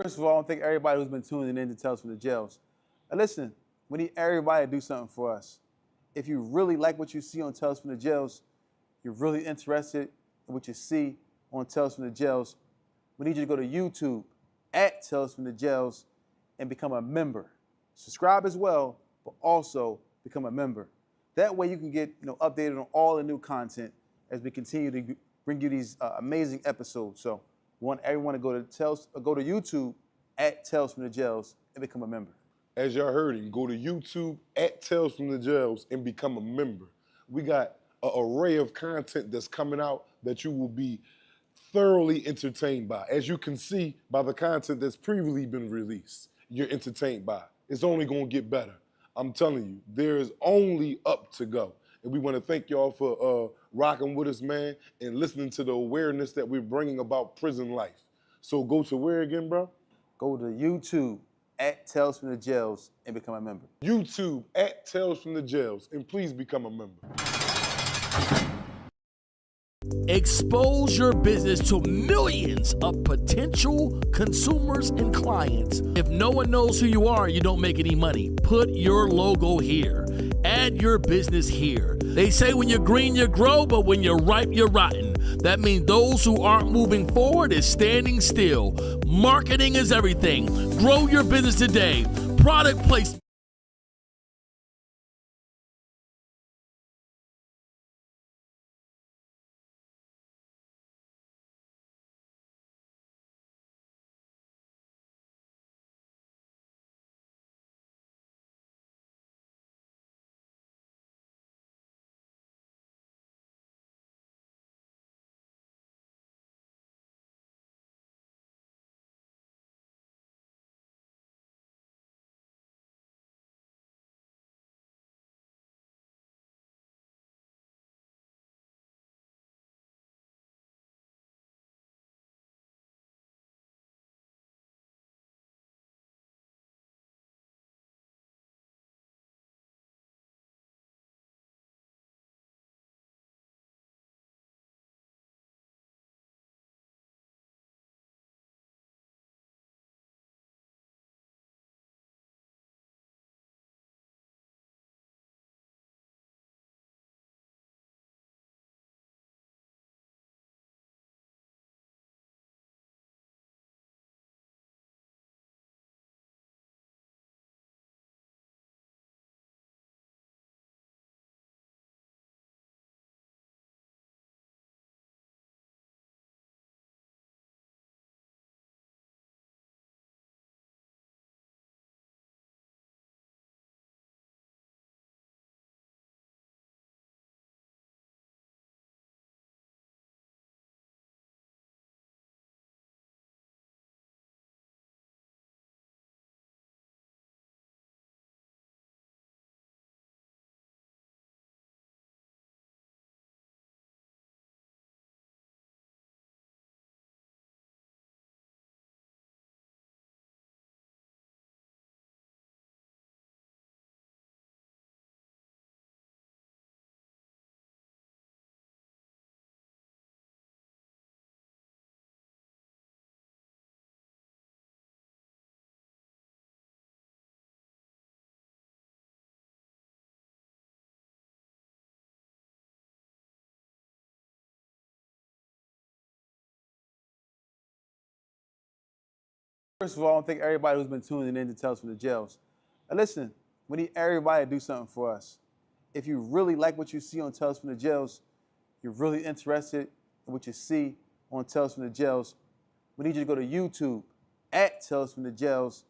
First of all, I want to thank everybody who's been tuning in to Tales from the Jails. Now listen, we need everybody to do something for us. If you really like what you see on Tales from the Jails, you're really interested in what you see on Tales from the Jails, we need you to go to YouTube at Tales from the Jails and become a member. Subscribe as well, but also become a member. That way you can get updated on all the new content as we continue to bring you these amazing episodes. So we want everyone to go to YouTube at Tales from the Jails and become a member. As y'all heard him, go to YouTube at Tales from the Jails and become a member. We got an array of content that's coming out that you will be thoroughly entertained by. As you can see by the content that's previously been released, you're entertained by. It's only gonna get better. I'm telling you, there is only up to go. And we wanna thank y'all for rocking with us, man, and listening to the awareness that we're bringing about prison life. So go to where again, bro? Go to YouTube at Tales from the Jails and become a member. YouTube at Tales from the Jails, and please become a member. Expose your business to millions of potential consumers and clients. If no one knows who you are, you don't make any money. Put your logo here. Add your business here. They say when you're green, you grow, but when you're ripe, you're rotten. That means those who aren't moving forward is standing still. Marketing is everything. Grow your business today. Product placement. First of all, I want to thank everybody who's been tuning in to Tales from the Jails. Now listen, we need everybody to do something for us. If you really like what you see on Tales from the Jails, you're really interested in what you see on Tales from the Jails, we need you to go to YouTube at Tales from the Jails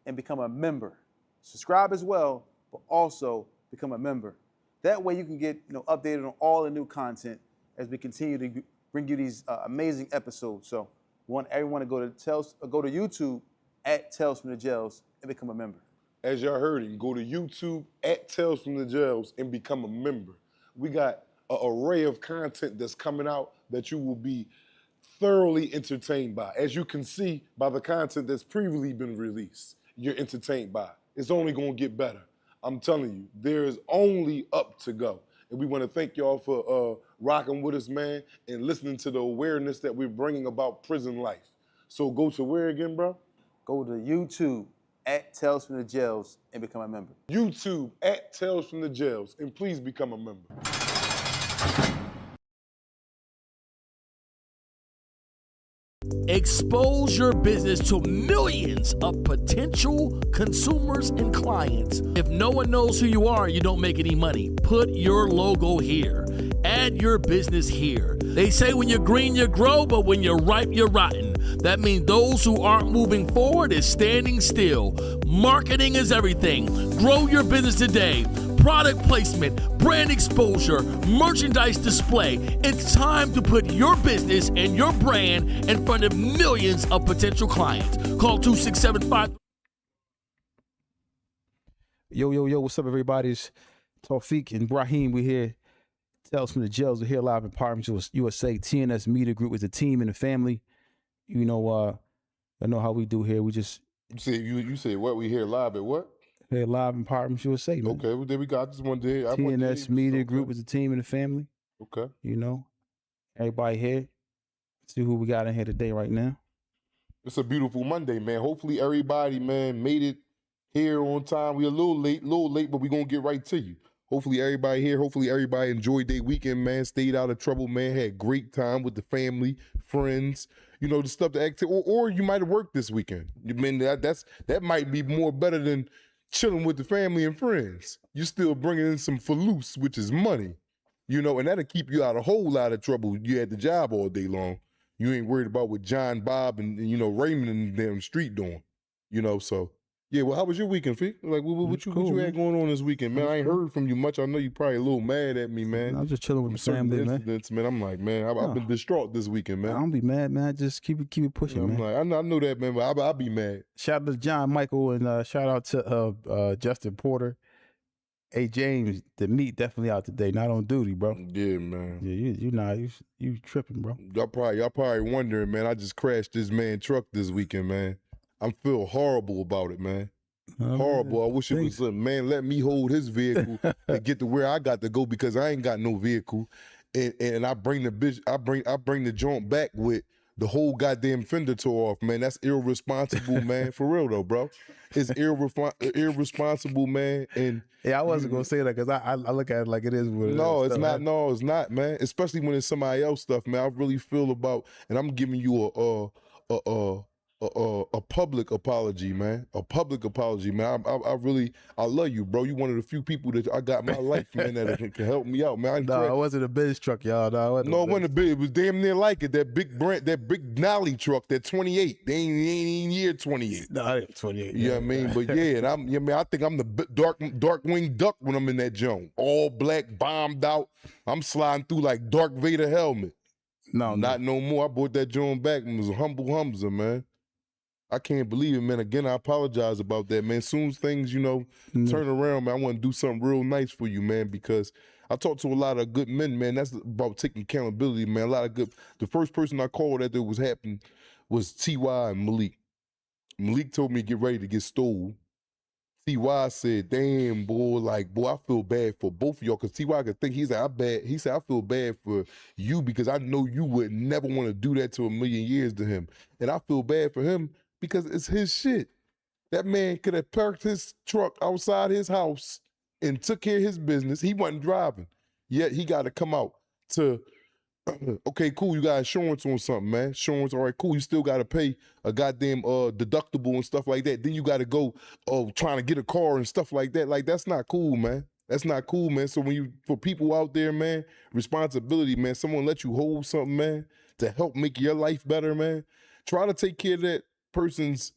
and become a member. Subscribe as well, but also become a member. That way you can get updated on all the new content as we continue to bring you these amazing episodes. So we want everyone to go to YouTube at Tales from the Jails and become a member. As y'all heard him, go to YouTube at Tales from the Jails and become a member. We got an array of content that's coming out that you will be thoroughly entertained by. As you can see by the content that's previously been released, you're entertained by. It's only gonna get better. I'm telling you, there is only up to go. And we wanna thank y'all for rocking with us, man, and listening to the awareness that we're bringing about prison life. So go to where again, bro? Go to YouTube at Tales from the Jails and become a member. YouTube at Tales from the Jails, and please become a member. Expose your business to millions of potential consumers and clients. If no one knows who you are, you don't make any money. Put your logo here. Add your business here. They say when you're green, you grow, but when you're ripe, you're rotten. That means those who aren't moving forward is standing still. Marketing is everything. Grow your business today. Product placement, brand exposure, merchandise display. It's time to put your business and your brand in front of millions of potential clients. Call 2675. Yo, what's up, everybody? It's Tawfiq and Brahim. We're here. Tales from the Jails. We're here live in Partners USA. TNS Media Group is a team and a family. You know, I know how we do here. We just You say what? We here live at what? here live in Partners USA, man. Okay, well, there we go. I just wanted to hear. TNS Media Group is a team and a family. Okay. You know, everybody here. See who we got in here today right now. It's a beautiful Monday, man. Hopefully everybody, man, made it here on time. We a little late, but we're going to get right to you. Hopefully everybody here, hopefully everybody enjoyed their weekend, man, stayed out of trouble, man, had great time with the family, friends, you know, the stuff, the activity, or you might have worked this weekend. You mean that might be more better than chilling with the family and friends. You still bringing in some faloose, which is money, you know, and that'll keep you out a whole lot of trouble. You at the job all day long. You ain't worried about what John, Bob, and you know, Raymond in the damn street doing, you know, so. Yeah, well, how was your weekend, Fee? Like, what you had going on this weekend, man? I ain't heard from you much. I know you probably a little mad at me, man. I'm just chilling with the family, man. I'm like, man, I've been distraught this weekend, man. I don't be mad, man. Just keep it pushing, man. I'm like, I know that, man, but I'll be mad. Shout out to John Michael and shout out to Justin Porter. Hey, James, the meat definitely out today. Not on duty, bro. Yeah, man. Yeah, you tripping, bro. Y'all probably wondering, man. I just crashed this man truck this weekend, man. I feel horrible about it, man. Horrible. I wish it was man, let me hold his vehicle and get to where I got to go because I ain't got no vehicle. And I bring the bitch, I bring the joint back with the whole goddamn fender tore off, man. That's irresponsible, man. For real though, bro. It's irresponsible, man. And yeah, I wasn't gonna say that because I look at it like it is what it is. It's not. No, it's not, man. Especially when it's somebody else stuff, man. I really feel about, and I'm giving you a public apology, man. A public apology, man. I love you, bro. You one of the few people that I got in my life, man, that can help me out, man. No, it wasn't a Benz truck, y'all. No, it wasn't a big. It was damn near like it. That big Brent, that big Nolly truck, that 28. They ain't even year 28. No, I ain't 28. You know what I mean? But yeah, and I think I'm the dark winged duck when I'm in that joint. All black, bombed out. I'm sliding through like Darth Vader helmet. No, not no more. I bought that joint back and it was a humble Humza, man. I can't believe it, man. Again, I apologize about that, man. As soon as things, you know, turn around, man, I want to do something real nice for you, man, because I talked to a lot of good men, man. That's about taking accountability, man. The first person I called that was happening was T.Y. and Malik. Malik told me to get ready to get stole. T.Y. said, damn, boy, I feel bad for both of y'all, because T.Y. could think, he said, I feel bad for you because I know you would never want to do that to a million years to him. And I feel bad for him because it's his shit. That man could have parked his truck outside his house and took care of his business. He wasn't driving. Yet he got to come out to, okay, cool, you got insurance on something, man. Insurance, all right, cool. You still got to pay a goddamn deductible and stuff like that. Then you got to go trying to get a car and stuff like that. Like, that's not cool, man. That's not cool, man. So for people out there, man, responsibility, man, someone let you hold something, man, to help make your life better, man. Try to take care of that person's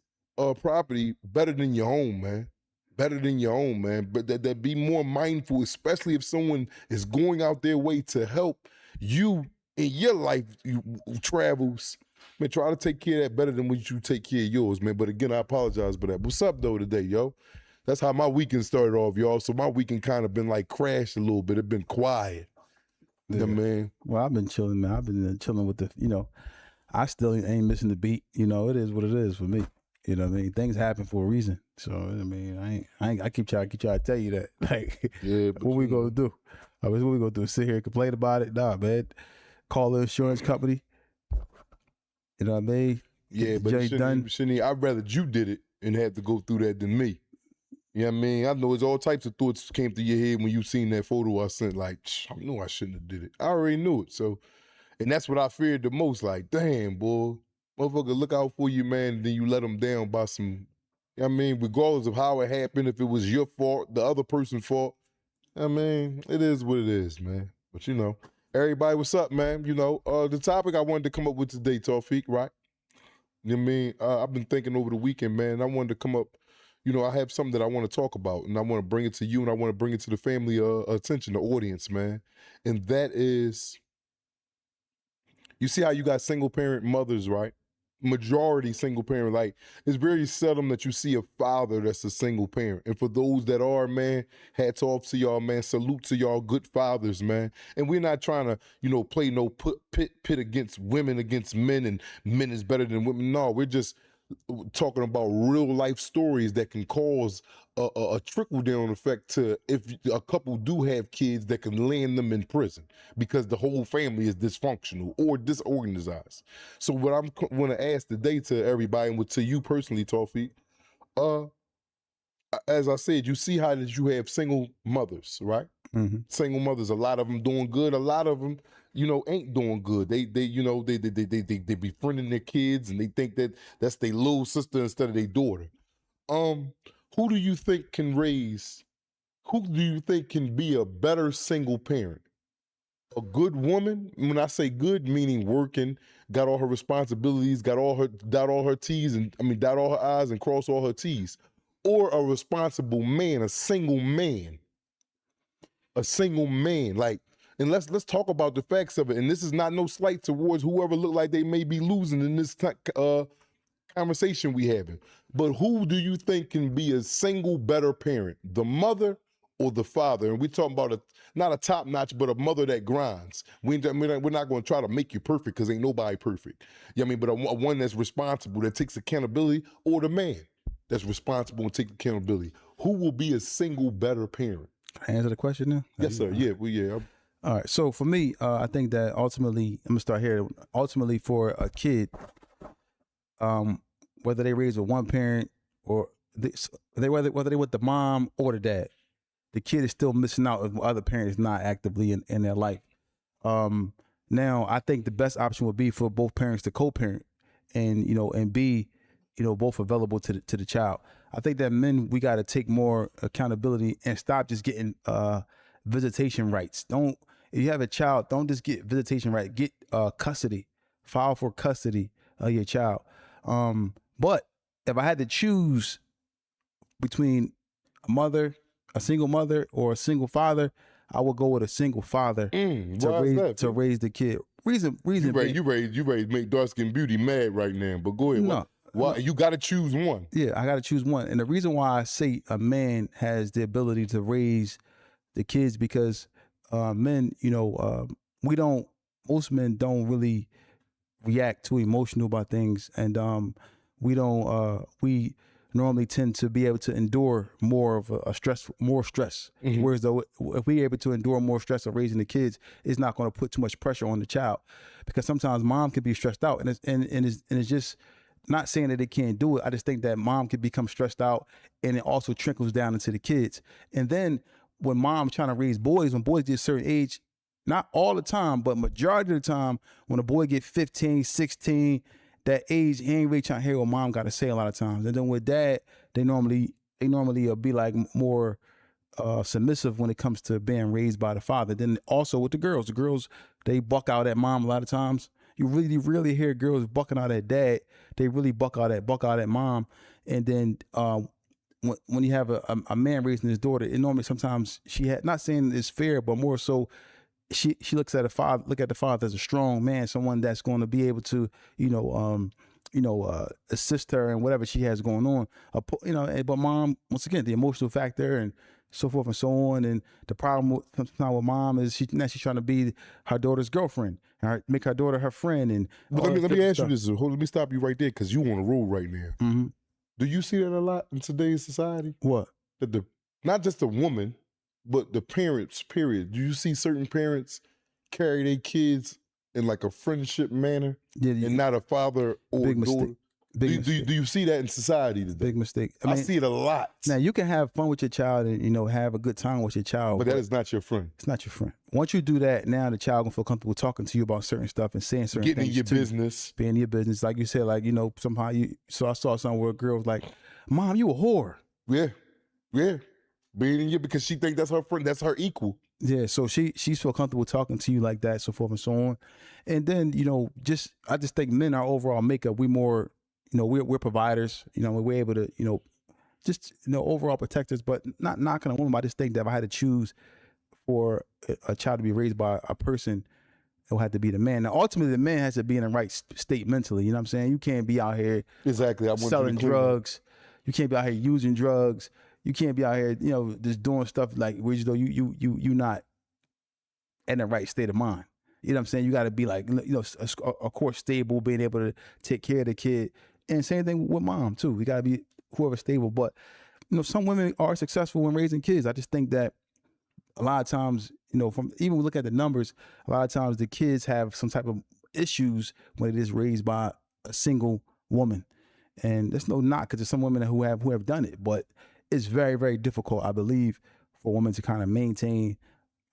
property better than your own, man. Better than your own, man. But that be more mindful, especially if someone is going out their way to help you in your life travels. Man, try to take care of that better than when you take care of yours, man. But again, I apologize for that. What's up, though, today, yo? That's how my weekend started off, y'all. So my weekend kind of been like crashed a little bit. It been quiet. Yeah, man. Well, I've been chilling, man. I've been chilling with the, you know, I still ain't missing the beat. You know, it is what it is for me. You know what I mean? Things happen for a reason. So, I mean, I keep trying to tell you that. Like, yeah, what we gonna do? What we gonna do? Sit here and complain about it? Nah, man. Call the insurance company. You know what I mean? Yeah, but Jay Dunn. I'd rather you did it and had to go through that than me. You know what I mean? I know it's all types of thoughts came through your head when you seen that photo I sent. Like, I knew I shouldn't have did it. I already knew it. So, and that's what I feared the most. Like, damn, boy, motherfucker, look out for you, man. Then you let them down by some. You know what I mean? Regardless of how it happened, if it was your fault, the other person's fault. I mean, it is what it is, man. But you know, everybody, what's up, man? You know, the topic I wanted to come up with today, Tawfiq, right? You know what I mean? I've been thinking over the weekend, man. I wanted to come up. You know, I have something that I want to talk about, and I want to bring it to you, and I want to bring it to the family attention, the audience, man. And that is, you see how you got single parent mothers, right? Majority single parent. Like, it's very seldom that you see a father that's a single parent. And for those that are, man, hats off to y'all, man. Salute to y'all good fathers, man. And we're not trying to, you know, play no pit against women against men, and men is better than women. No, we're just talking about real life stories that can cause a trickle down effect to if a couple do have kids that can land them in prison because the whole family is dysfunctional or disorganized. So what I'm want to ask today to everybody, and to you personally, Tawfiq, as I said, you see how that you have single mothers, right? Mm-hmm. Single mothers, a lot of them doing good, a lot of them, you know, ain't doing good. They you know, they befriending their kids, and they think that that's their little sister instead of their daughter. Who do you think can be a better single parent? A good woman, when I say good, meaning working, got all her responsibilities, dot all her T's, and dot all her I's and cross all her T's, or a responsible man, a single man, like. And let's talk about the facts of it. And this is not no slight towards whoever look like they may be losing in this conversation we having. But who do you think can be a single better parent, the mother or the father? And we're talking about not a top notch, but a mother that grinds. We're not going to try to make you perfect because ain't nobody perfect. You know what I mean? But a one that's responsible, that takes accountability, or the man that's responsible and take accountability. Who will be a single better parent? Can I answer the question now? Yes, sir. Yeah, All right. So for me, I think that ultimately, I'm gonna start here. Ultimately, for a kid, whether they raised with one parent or whether they with the mom or the dad, the kid is still missing out if the other parent is not actively in their life. Now, I think the best option would be for both parents to co-parent, and be, both available to the child. I think that men, we got to take more accountability and stop just getting visitation rights. If you have a child, don't just get visitation right. Get custody. File for custody of your child. But if I had to choose between a single mother or a single father, I would go with a single father to raise the kid. Reason you ready to make dark skin beauty mad right now, but go ahead. No. Why? You got to choose one. Yeah, I got to choose one. And the reason why I say a man has the ability to raise the kids, because men, most men don't really react too emotional about things. And we normally tend to be able to endure more of more stress. Mm-hmm. Whereas though, if we're able to endure more stress of raising the kids, it's not going to put too much pressure on the child, because sometimes mom can be stressed out, and it's just not saying that they can't do it. I just think that mom can become stressed out, and it also trickles down into the kids. And then when mom's trying to raise boys, when boys get a certain age, not all the time, but majority of the time, when a boy get 15, 16, that age, he ain't really trying to hear what mom got to say a lot of times. And then with dad, they normally be like more submissive when it comes to being raised by the father. Then also with the girls, they buck out at mom a lot of times. You really rarely hear girls bucking out at dad. They really buck out at mom. And then when you have a man raising his daughter, it normally sometimes not saying it's fair, but more so she looks at the father as a strong man, someone that's going to be able to assist her in whatever she has going on. But mom, once again, the emotional factor and so forth and so on. And the problem sometimes with mom is she's trying to be her daughter's girlfriend and make her daughter her friend. And let me ask you this. Let me stop you right there, because you on a roll right now. Mm-hmm. Do you see that a lot in today's society? What? That not just the woman, but the parents, period. Do you see certain parents carry their kids in like a friendship manner and not a father or big daughter? mistake. Big mistake. Do you see that in society today? Big mistake. I see it a lot. Now you can have fun with your child and, you know, have a good time with your child, But that is not your friend. it's not your friend. Once you do that, now the child gonna feel comfortable talking to you about certain stuff and saying certain Getting in things your to you. business. Being in your business, like you said, like, you know, somehow so I saw something where a girl was like, "Mom, you a whore." Yeah. Yeah. Being in your, because she think that's her friend, that's her equal. Yeah, so she's feel comfortable talking to you like that, so forth and so on. And then, you know, I just think men, our overall makeup, we more, you know, we're providers. You know, we're able to, you know, just, you know, overall protectors, but not knocking a woman. I just think that if I had to choose for a child to be raised by a person, it would have to be the man. Now, ultimately, the man has to be in the right state mentally. You know what I'm saying? You can't be out here Exactly. I want you to selling be clear. drugs. You can't be out here using drugs. You can't be out here, you know, just doing stuff like where you know you not in the right state of mind. You know what I'm saying? You got to be like, you know, of course, stable, being able to take care of the kid, and same thing with mom too. You got to be whoever stable. But you know, some women are successful when raising kids. I just think that a lot of times, you know, from even we look at the numbers, a lot of times the kids have some type of issues when it is raised by a single woman, and there's no knock because there's some women who have done it, but it's very, very difficult, I believe, for women to kind of maintain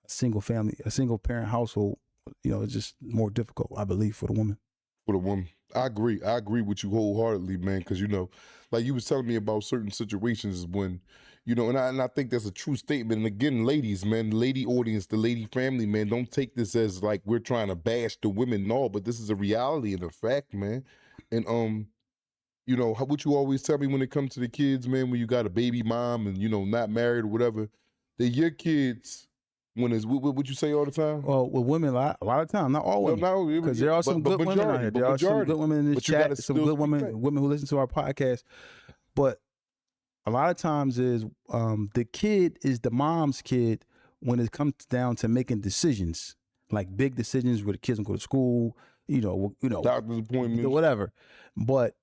a single family, a single parent household. You know, it's just more difficult, I believe, for the woman. For the woman. I agree. I agree with you wholeheartedly, man, because, you know, like you was telling me about certain situations when, you know, and I think that's a true statement. And again, ladies, man, the lady audience, the lady family, man, don't take this as like we're trying to bash the women. No, but this is a reality and a fact, man. And, you know, what you always tell me when it comes to the kids, man, when you got a baby mom and, you know, not married or whatever, that your kids, when it's, what you say all the time? Well, with women, a lot of time, not all women, No, because there are some good women out here. There are some good women in this But you gotta chat, some still good speak women who listen to our podcast. But a lot of times is the kid is the mom's kid when it comes down to making decisions, like big decisions where the kids can go to school, you know, doctor's appointments, whatever. But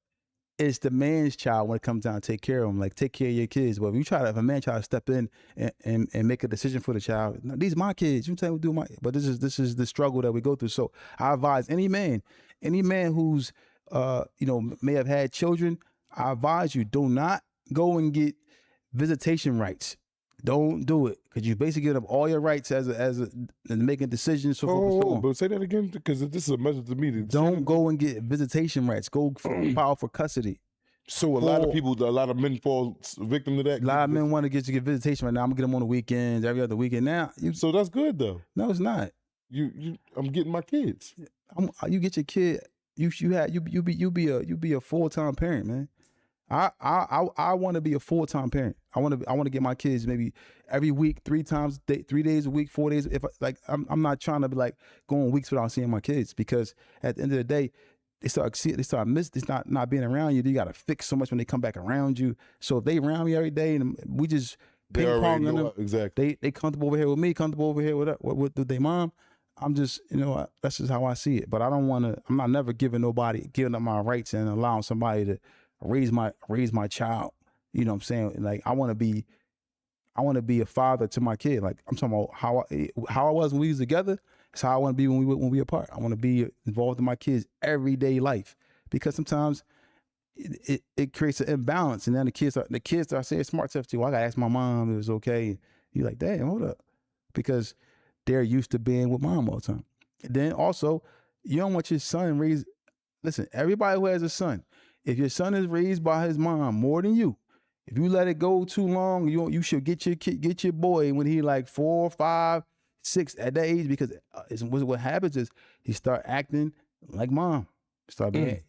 it's the man's child when it comes down to take care of them. Like, take care of your kids. But if a man try to step in and make a decision for the child, no, these are my kids. You tell me do my. But this is the struggle that we go through. So I advise any man who's you know, may have had children, I advise you, do not go and get visitation rights. Don't do it, because you basically give up all your rights as making decisions. So forth and so on. But say that again, because this is a message to me. Don't go and get visitation rights. Go file for custody. So a lot of men fall victim to that. A lot of men want to get visitation right now. I'm gonna get them on the weekends, every other weekend. Now, So that's good though. no, it's not. I'm getting my kids. You get your kid. You be a full-time parent, man. I want to be a full-time parent. I want to get my kids maybe every week, 3 days a week, 4 days. If I'm not trying to be like going weeks without seeing my kids, because at the end of the day, they start not being around you. You got to fix so much when they come back around you. So if they around me every day and we just They ping already pong know them, exactly. they comfortable over here with me, comfortable over here with their mom. I'm just, you know, that's just how I see it. But I don't want to. I'm not never giving up my rights and allowing somebody to raise my child. You know what I'm saying? Like, I want to be a father to my kid. Like, I'm talking about how I was when we was together. It's how I want to be when we apart. I want to be involved in my kids' everyday life, because sometimes it creates an imbalance, and then the kids start saying smart stuff too. I gotta ask my mom if it was okay. You're like, damn, hold up, because they're used to being with mom all the time. And then also, you don't want your son raised. Listen, everybody who has a son, if your son is raised by his mom more than you, if you let it go too long, you should get your boy when he like 4, 5, 6 at that age, because what happens is he start acting like mom, start being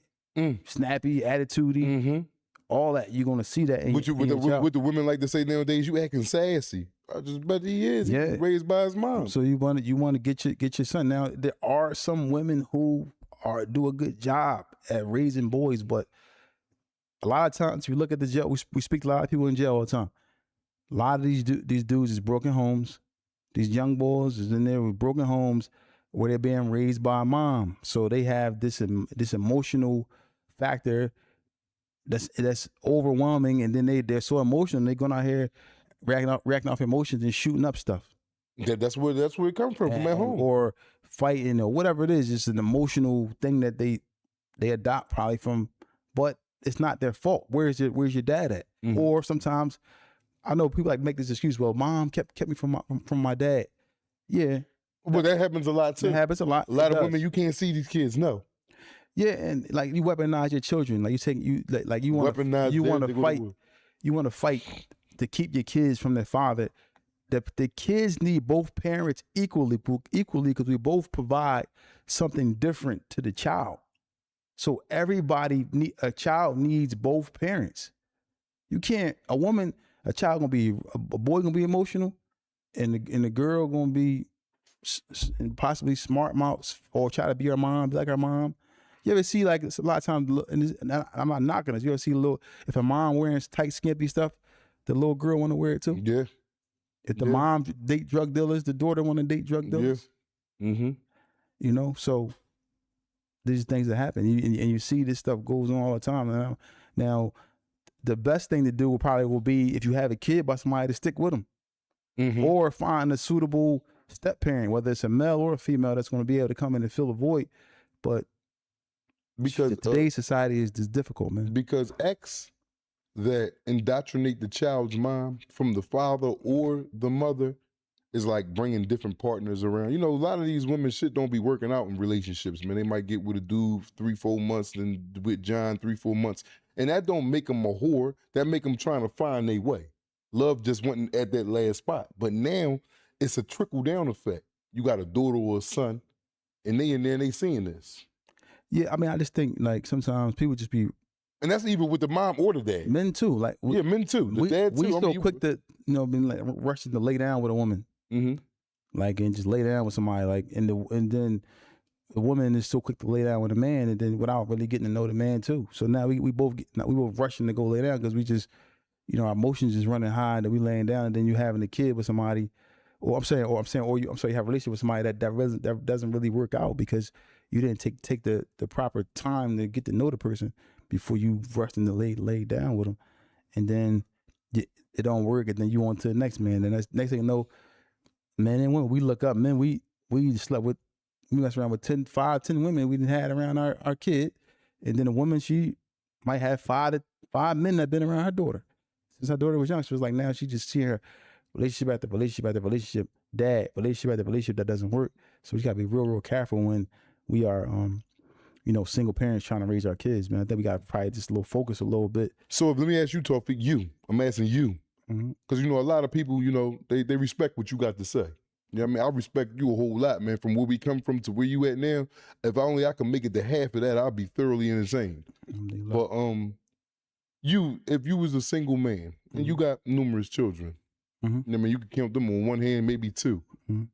snappy, attitudey, all that. You're gonna see that. With the women like to say nowadays, you acting sassy. I just bet he is. Yeah. He was raised by his mom. So you want to get your son. Now there are some women who do a good job at raising boys, but a lot of times, if you look at the jail, we speak to a lot of people in jail all the time. A lot of these dudes is broken homes. These young boys is in there with broken homes where they're being raised by a mom. So they have this emotional factor that's overwhelming, and then they're so emotional, they're going out here racking off emotions and shooting up stuff. That's where it comes from at home, or fighting or whatever it is. It's an emotional thing that they adopt probably from. But it's not their fault. Where's your dad at? Mhm. Or sometimes I know people like make this excuse. Well, mom kept me from my dad. Yeah, But that happens a lot too. it happens a lot. A lot It of does. women, you can't see these kids. No. Yeah, and like you weaponize your children. Like you you want Weaponize you them want to to go to fight. war. You want to fight to keep your kids from their father. The kids need both parents equally because we both provide something different to the child. So a child needs both parents. You can't a child a boy gonna be emotional, and the girl gonna be and possibly smart mouth or try to be her mom, be like her mom. You ever see like a lot of times, and I'm not knocking us. You ever see if a mom wearing tight skimpy stuff, the little girl want to wear it too. Yeah. If the Yeah. mom date drug dealers, the daughter want to date drug dealers. Yeah. Mm-hmm. You know, so these things that happen, and you see this stuff goes on all the time. Now, the best thing to do will be if you have a kid by somebody to stick with them, Mm-hmm. or find a suitable step parent, whether it's a male or a female that's going to be able to come in and fill a void. But Because today's society is just difficult, man. because acts that indoctrinate the child's mind from the father or the mother is like bringing different partners around. You know, a lot of these women shit don't be working out in relationships, man. They might get with a dude 3-4 months, then with John 3-4 months, and that don't make them a whore. That make them trying to find their way. Love just went at that last spot, but now it's a trickle down effect. You got a daughter or a son, and they in there and they seeing this, Yeah, I mean, I just think like sometimes people just be and that's even with the mom or the dad. men too. Like Yeah, men too. The dad too. we I so mean, quick to been like rushing to lay down with a woman, Mm-hmm. like and just lay down with somebody, like and then the woman is so quick to lay down with a man, and then without really getting to know the man too. So now we both rushing to go lay down because we just our emotions is running high, and then we laying down, and then you having a kid with somebody, or you have a relationship with somebody that doesn't really work out because you didn't take the proper time to get to know the person before you rush to lay down with them, and then it don't work, and then you on to the next man. And that's next thing you know, men and women, we look up, men, we slept with, we mess around with 10 women we didn't had around our kid, and then a woman, she might have five men that been around her daughter since her daughter was young. She was like, now she just seeing her relationship after relationship after relationship, relationship after relationship that doesn't work. So we gotta be real careful when we are single parents trying to raise our kids, man. I think we gotta probably just focus a little bit. So let me ask you, Tawfiq, I'm asking you, because a lot of people, they respect what you got to say. You know what I mean? I respect you a whole lot, man, from where we come from to where you at now. If only I can make it to half of that, I'll be thoroughly insane. But if you was a single man and you got numerous children, Mhm. I mean, you could count them on one hand, maybe two. Mhm.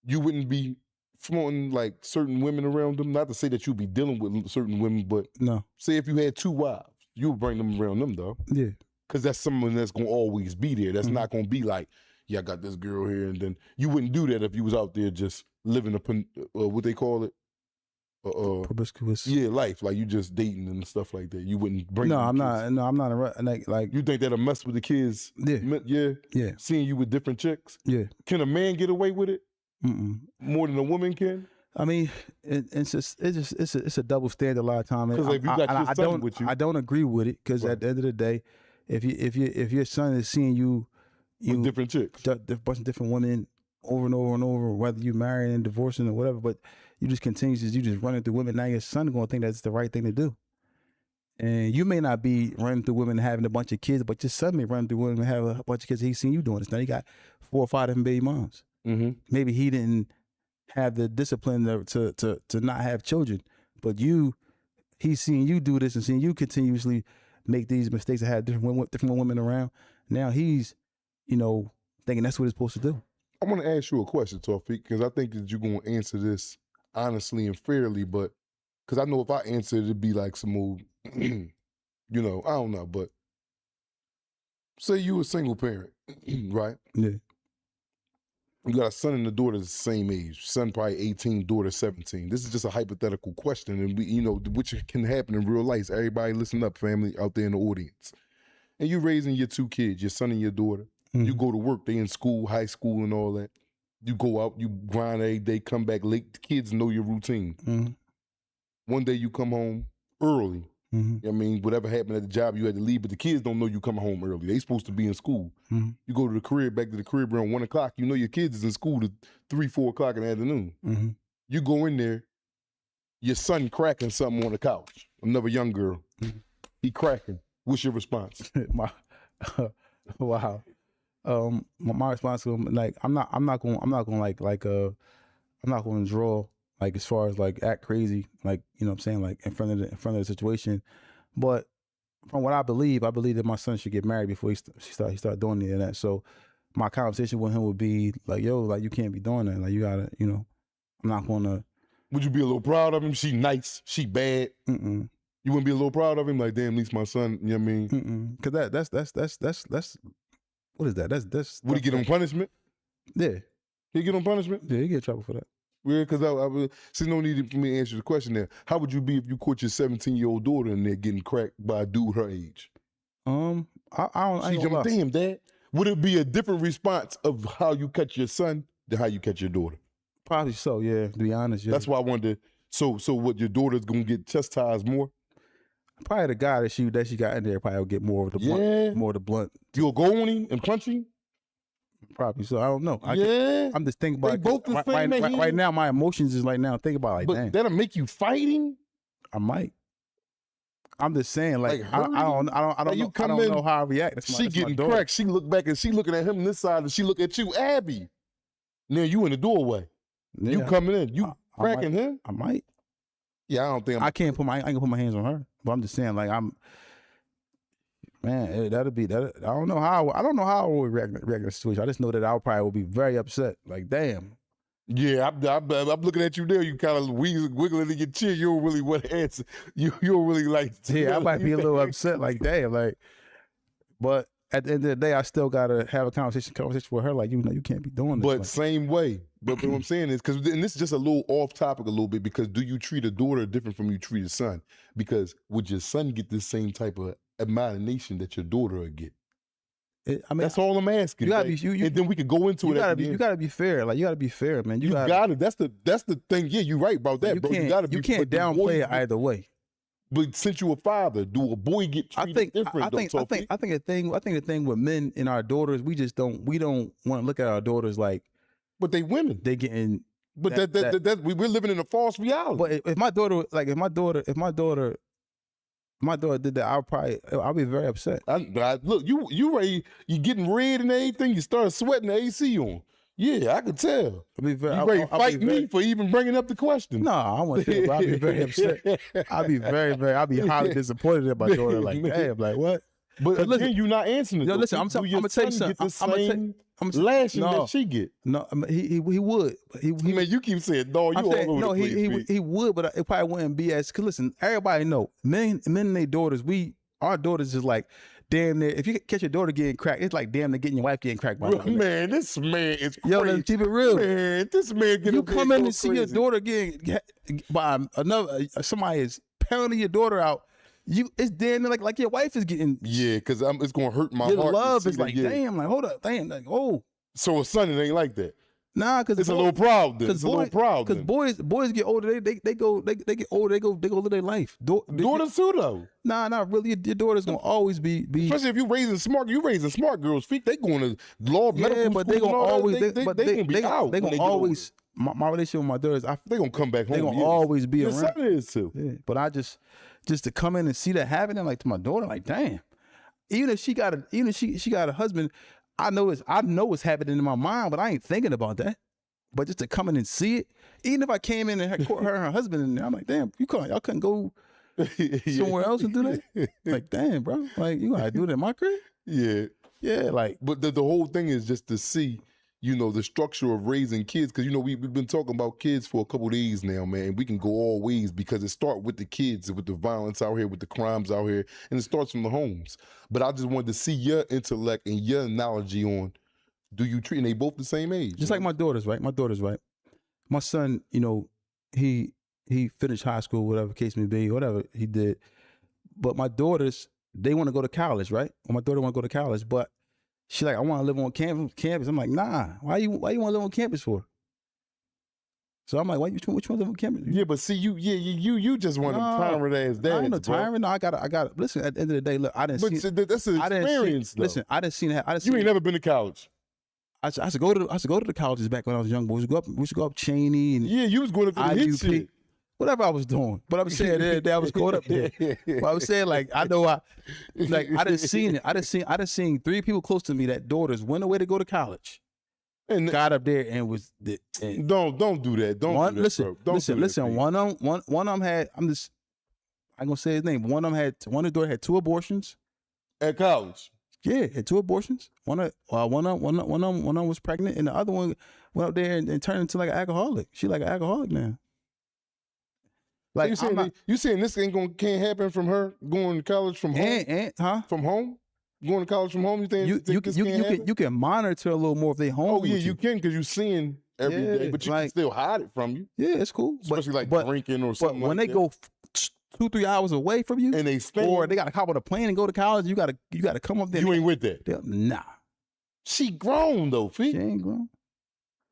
You wouldn't be flaunting like certain women around them. Not to say that you'd be dealing with certain women, but No, say if you had 2 wives, you would bring them around them though. yeah, Because that's someone that's going to always be there. That's not going to be like, yeah, I got this girl here. And then you wouldn't do that if you was out there just living what they call it? promiscuous. Yeah, life. Like you just dating and stuff like that. You wouldn't bring No, them I'm kids. not. No, I'm not like. You think that'll mess with the kids? Yeah. Yeah? Yeah, Seeing you with different chicks? yeah. Can a man get away with it Mm-mm. more than a woman can? I mean, it's a double standard a lot of times. 'Cause if you got your son with you- I don't agree with it because Right. at the end of the day, if your son is seeing you With different chicks? a bunch of different women over and over and over, whether you marrying and divorcing or whatever, but you just running through women. Now your son going to think that's the right thing to do. And you may not be running through women and having a bunch of kids, but your son may run through women and have a bunch of kids. He's seen you doing this. Now he got 4 or 5 different baby moms. Mm-hmm. Maybe he didn't have the discipline to not have children, but he's seen you do this and seeing you continuously make these mistakes and have different women around. Now he's, thinking that's what he's supposed to do. I want to ask you a question, Tawfiq, because I think that you're going to answer this honestly and fairly, but because I know if I answer it, it'd be like some old, I don't know, but say you a single parent, right? Yeah. You got a son and a daughter the same age. Son probably 18, daughter 17. This is just a hypothetical question, and which can happen in real life. Everybody listen up, family out there in the audience. And you're raising your 2 kids, your son and your daughter. You go to work, they in school, high school and all that. You go out, you grind every day, come back late. The kids know your routine. Mm-hmm. One day you come home early Mm-hmm. You know what I mean, whatever happened at the job, you had to leave, but the kids don't know you coming home early. They supposed to be in school. Mm-hmm. You go to the crib, back to the crib around 1 o'clock. You know your kids is in school to 3, 4 o'clock in the afternoon. Mm-hmm. You go in there, your son cracking something on the couch. Another young girl, he cracking. What's your response? Wow. My response to him, like, I'm not going to draw, like, as far as like act crazy, like, you know what I'm saying, like in front of the situation. But from what I believe that my son should get married before he start doing any of that. So my conversation with him would be like, yo, like, you can't be doing that. Like, you gotta, you know, I'm not gonna. Would you be a little proud of him? She nice, she bad. Mm-mm. You wouldn't be a little proud of him? Like, damn, at least my son, you know what I mean? Mm-mm. Cause that's what is that? That's Would he get on punishment? Yeah. He get on punishment? Yeah, he get in trouble for that. Weird, because I would, see, no need for me to answer the question there. How would you be if you caught your 17-year-old daughter in there getting cracked by a dude her age? I don't. I She ain't gonna lie. jumping, damn, Dad. Would it be a different response of how you catch your son than how you catch your daughter? Probably so. Yeah. To be honest, yeah. That's why I wondered. So what, your daughter's gonna get chastised more? Probably the guy that she got in there probably will get more of the blunt. Yeah. More of the blunt. You'll go on him and punch him? Probably so. I don't know. I'm just thinking about They both the same right age. now. My emotions is like now. Think about like, but damn, that'll make you fighting? I might. I'm just saying, like, Like, I don't Like, you know. I come don't in, know how I react. That's She that's my getting daughter. cracked. She look back and she looking at him on this side and she look at you, Abby. Now you in the doorway. Yeah, You coming in. You I cracking him? I might. Yeah, I don't think I ain't gonna put my hands on her. But I'm just saying, like, man, that'll be that. I don't know how I would react in the situation. I just know that I probably would be very upset. Like, damn. Yeah, I'm looking at you there. You kind of wiggling in your chair. You don't really want to answer. You don't really like. Yeah, I might be a little upset. Like, damn, like. But at the end of the day, I still gotta have a conversation with her. Like, you know, you can't be doing this. But like, same way. But what I'm saying is, because and this is just a little off topic a little bit, because do you treat a daughter different from you treat a son? Because would your son get the same type of admiration that your daughter would get? I mean, That's all I'm asking. you gotta like, be- you- and then we could go into you it. gotta at the be end. you gotta be fair. Like, you gotta be fair, man. You got it. That's the thing. Yeah, you're right about that, You bro. can't, You gotta be. you can't but the downplay boys it get- either way. But since you a father, do a boy get treated different? I think the thing with men and our daughters, we don't want to look at our daughters like But they women. they getting. But that- we're living in a false reality. But if my daughter did that, I'll be very upset. Look, you getting red and everything. You start sweating the AC on. Yeah, I could tell. I'll be very. You ready to fight me for even bringing up the question? No, I want to. I'll be very upset. I'll be I'll be highly disappointed at my daughter. Like, damn, like what? But again, listen- you're not answering it. Yo, though. listen, I'm Do gonna your tell you son something. Get the I'm gonna same tell- lashing no. that she get. No, I mean, he would. He Man, you keep saying, "No, you I'm all saying, over no, the place." he would, but it probably wouldn't be as. Cause listen, everybody know men and their daughters. Our daughters is like damn near. If you catch your daughter getting cracked, it's like damn near getting your wife getting cracked by Bro, another man. man, this man is crazy. Yo, let's keep it real. Man, this man get You up there come in going and see your crazy. daughter getting by another somebody is pounding your daughter out. It's damn near like your wife is getting. Yeah, because it's gonna hurt my Your heart. to love see is that, like yeah. damn, like hold up, damn, like oh. So a son, it ain't like that. Nah, because It's a little proud. Then. It's a little proud. Because then. boys get older, they get older, they go live their life. Daughters too, though. Nah, not really. Your daughter's gonna always be. Especially if you raising smart girls' feet. They going to law medical Yeah, but school they gonna and all that. always. They gonna be out. They when gonna get always. My relationship with my daughter is. They gonna come back home. They gonna yes. always be Your around. son is too. Yeah, but I just to come in and see that happening, like to my daughter, like damn. Even if she got a husband, I know it's happening in my mind, but I ain't thinking about that. But just to come in and see it, even if I came in and had caught her and her husband in there, I'm like, damn, y'all couldn't go somewhere else and do that? Like, damn, bro, like you gotta do that in my crib? Yeah. Yeah, like But the whole thing is just to see, the structure of raising kids. Because, we've been talking about kids for a couple of days now, man. We can go all ways because it starts with the kids, with the violence out here, with the crimes out here, and it starts from the homes. But I just wanted to see your intellect and your analogy on, do you treat, and they both the same age. just like my daughter's right. My son, he finished high school, whatever case may be, whatever he did. But my daughters, they want to go to college, right? Well, my daughter want to go to college, but she like, I want to live on campus. I'm like, nah. Why you want to live on campus for? So I'm like, why which one of them cameras? Yeah, but see, you just want them tyrant ass dads, I ain't no bro. tyrant. No, I got. Listen, at the end of the day, look, I didn't But see. that's an I didn't see. experience, though. Listen, I didn't see that. I didn't You see. ain't never been to college. I used to go to the colleges back when I was young. But we used to go up Cheney and Yeah, you was going up to the hit IUP. shit. Whatever I was doing. But I'm saying that I was going up there. But I was saying like I know I done seen it. I done seen 3 people close to me that daughters went away to go to college. And Got up there and was and don't do that. Don't one do that, bro. Don't do that, listen. Pete. One of them had. I'm gonna say his name. One of his daughter had 2 abortions. At college. Yeah, had 2 abortions. One of them was pregnant, and the other one went up there and turned into like an alcoholic. She like an alcoholic now. Like You saying this can't happen from her going to college from home? From home? Going to college from home? You think this can't happen? you can monitor a little more if they home. Oh yeah, with you can because you're seeing every day, but you can still hide it from you. Yeah, it's cool. Especially but drinking or something. But when like they that. go 2-3 hours away from you, and they stay, or they got to hop on a plane and go to college, you gotta come up there. You ain't with that. Nah, she grown though, Fee. she ain't grown.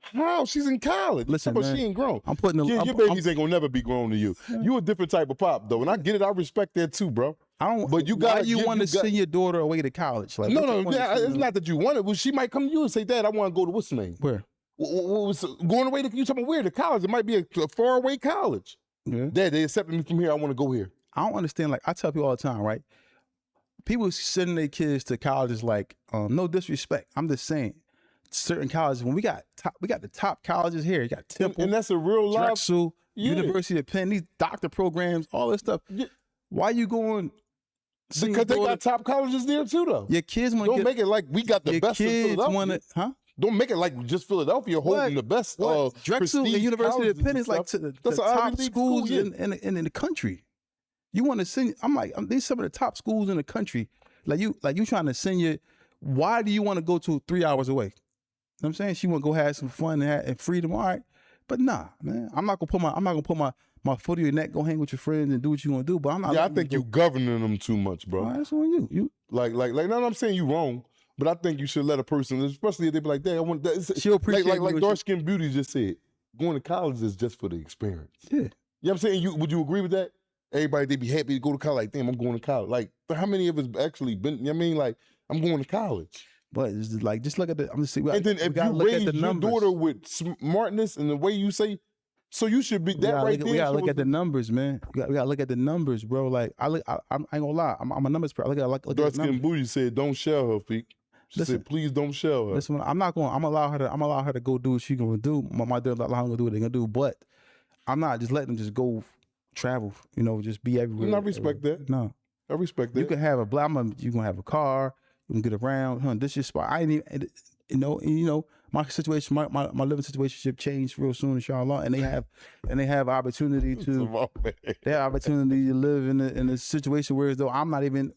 How? She's in college. Listen, but man, she ain't grown. I'm putting your babies ain't gonna never be grown to you. You a different type of pop though, and I get it. I respect that too, bro. I don't. But you why got. you want to send your daughter away to college? Like No. Yeah, it's not that you want it. Well, she might come to you and say, "Dad, I want to go to what's the name? Where? Going away to you talking about where to college? It might be a far away college. Yeah. Dad, they accepted me from here. I want to go here. I don't understand. Like I tell people all the time, right? People sending their kids to colleges like, no disrespect. I'm just saying, certain colleges. When we got the top colleges here. You got Temple, and that's a real life. Drexel, University of Penn, these doctor programs, all this stuff. Yeah. Why you going? Because they got top colleges there too, though. Your kids want to Don't make it like we got the your best of kids Philadelphia. want to, Don't make it like just Philadelphia holding the best. Drexel prestige and University of colleges Penn and is like stuff. the That's an top Ivy League schools school, yeah. in the country. You want to send? I'm like, these some of the top schools in the country. Like you trying to send your. Why do you want to go to 3 hours away? You know what I'm saying? She want to go have some fun and freedom. All right, but nah, man. I'm not gonna put my foot in your neck. Go hang with your friends and do what you want to do. But I'm not. Yeah, I think you governing them too much, bro. All right, that's on you. You like. No, I'm saying you wrong, but I think you should let a person, especially if they be like, "Dad, I want that." She'll appreciate like dark skinned beauty just said. Going to college is just for the experience. Yeah. You know what I'm saying? Would you agree with that? Everybody, they be happy to go to college. Like, damn, I'm going to college. Like, but how many of us actually been, you know what I mean? Like, I'm going to college. But it's just like, just look at the, I'm just saying, And then if you raise your daughter with smartness and the way you say, so you should be, that right there. We gotta look at the numbers, man. We gotta look at the numbers, bro. Like, I ain't gonna lie. I'm a numbers person. Look at the numbers. Bougie said, don't shell her, Feek. She said, please don't shell her. Listen, I'm gonna allow her to go do what she gonna do. My daughter allow her to do what they gonna do, but I'm not just letting them just go travel, just be everywhere. And I respect that. No. I respect that. You can have you gonna have a car, you can get around, this is spot. I ain't even my situation, my living situation changed real soon, inshallah. And they have opportunity to to live in a situation where as though I'm not even,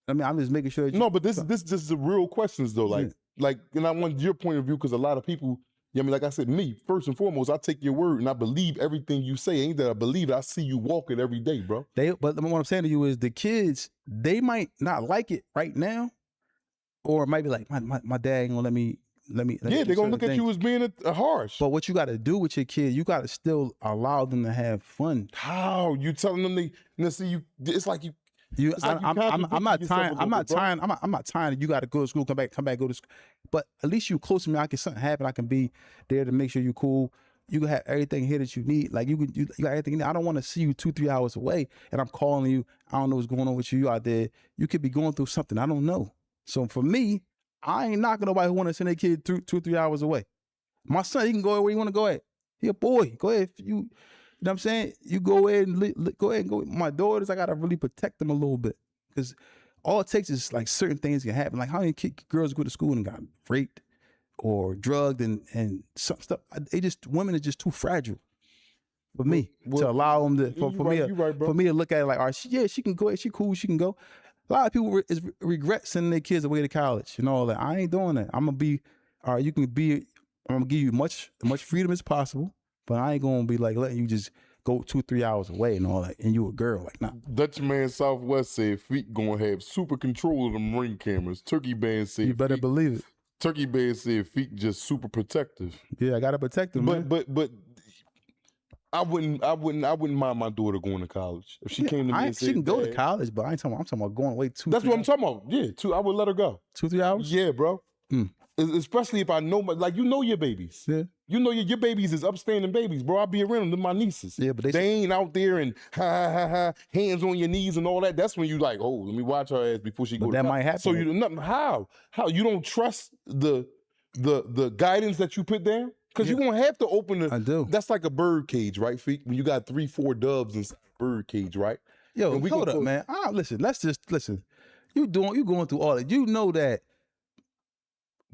I'm just making sure. No, but this is the real questions though. Like, and I want your point of view because a lot of people, like I said, me, first and foremost, I take your word and I believe everything you say. Ain't that I believe it? I see you walk it every day, bro. But what I'm saying to you is the kids, they might not like it right now, or it might be like, my dad ain't gonna let me. Yeah, they're gonna look at you as being a harsh. But what you got to do with your kid, you got to still allow them to have fun. How you telling them see you? It's like you. I'm not tying. I'm not tying. You got to go to school, come back, go to school. But at least you close to me. I can something happen. I can be there to make sure you cool. You can have everything here that you need. Like you got everything you need. I don't want to see you 2-3 hours away, and I'm calling you. I don't know what's going on with you out there. You could be going through something. I don't know. So for me, I ain't knocking nobody who want to send their kid 2-3 hours away. My son, he can go where he want to go at. He a boy. Go ahead. You know what I'm saying? You go ahead and go ahead and go. My daughters, I gotta really protect them a little bit because all it takes is like certain things can happen. Like how many girls go to school and got raped or drugged and some stuff. Women are just too fragile for me to allow them to for me to look at it like, all right, she can go ahead, she cool, she can go. A lot of people regret sending their kids away to college and all that. I ain't doing that. I'm gonna be, all right, I'm gonna give you much freedom as possible. But I ain't gonna be like letting you just go 2-3 hours away and all that, and you a girl, like nah. Dutchman Southwest said Feet gonna have super control of them ring cameras. Turkey Band said you better believe it. Turkey Band said Feet just super protective. Yeah, I gotta protect them. But I wouldn't mind my daughter going to college if she came to me and said, she can go to "Dad," college, but I ain't talking. I'm talking about going away 2. That's 3 what I'm hours. talking about. Yeah, I would let her go. 2-3 hours. Yeah, bro. Mm. Especially if I know, like, you know your babies. Yeah. You know your babies is upstanding babies, bro. I be around them, my nieces. Yeah, but they ain't out there and hands on your knees and all that. That's when you like, oh, let me watch her ass before she But go. that to might happen. So you nothing. How you don't trust the guidance that you put down? Because you're gonna have to open the. I do. That's like a bird cage, right, Feek? When you got 3-4 doves inside a bird cage, right? Yo, And we hold gonna up, put- man. Listen. Let's just listen. You going through all that. You know that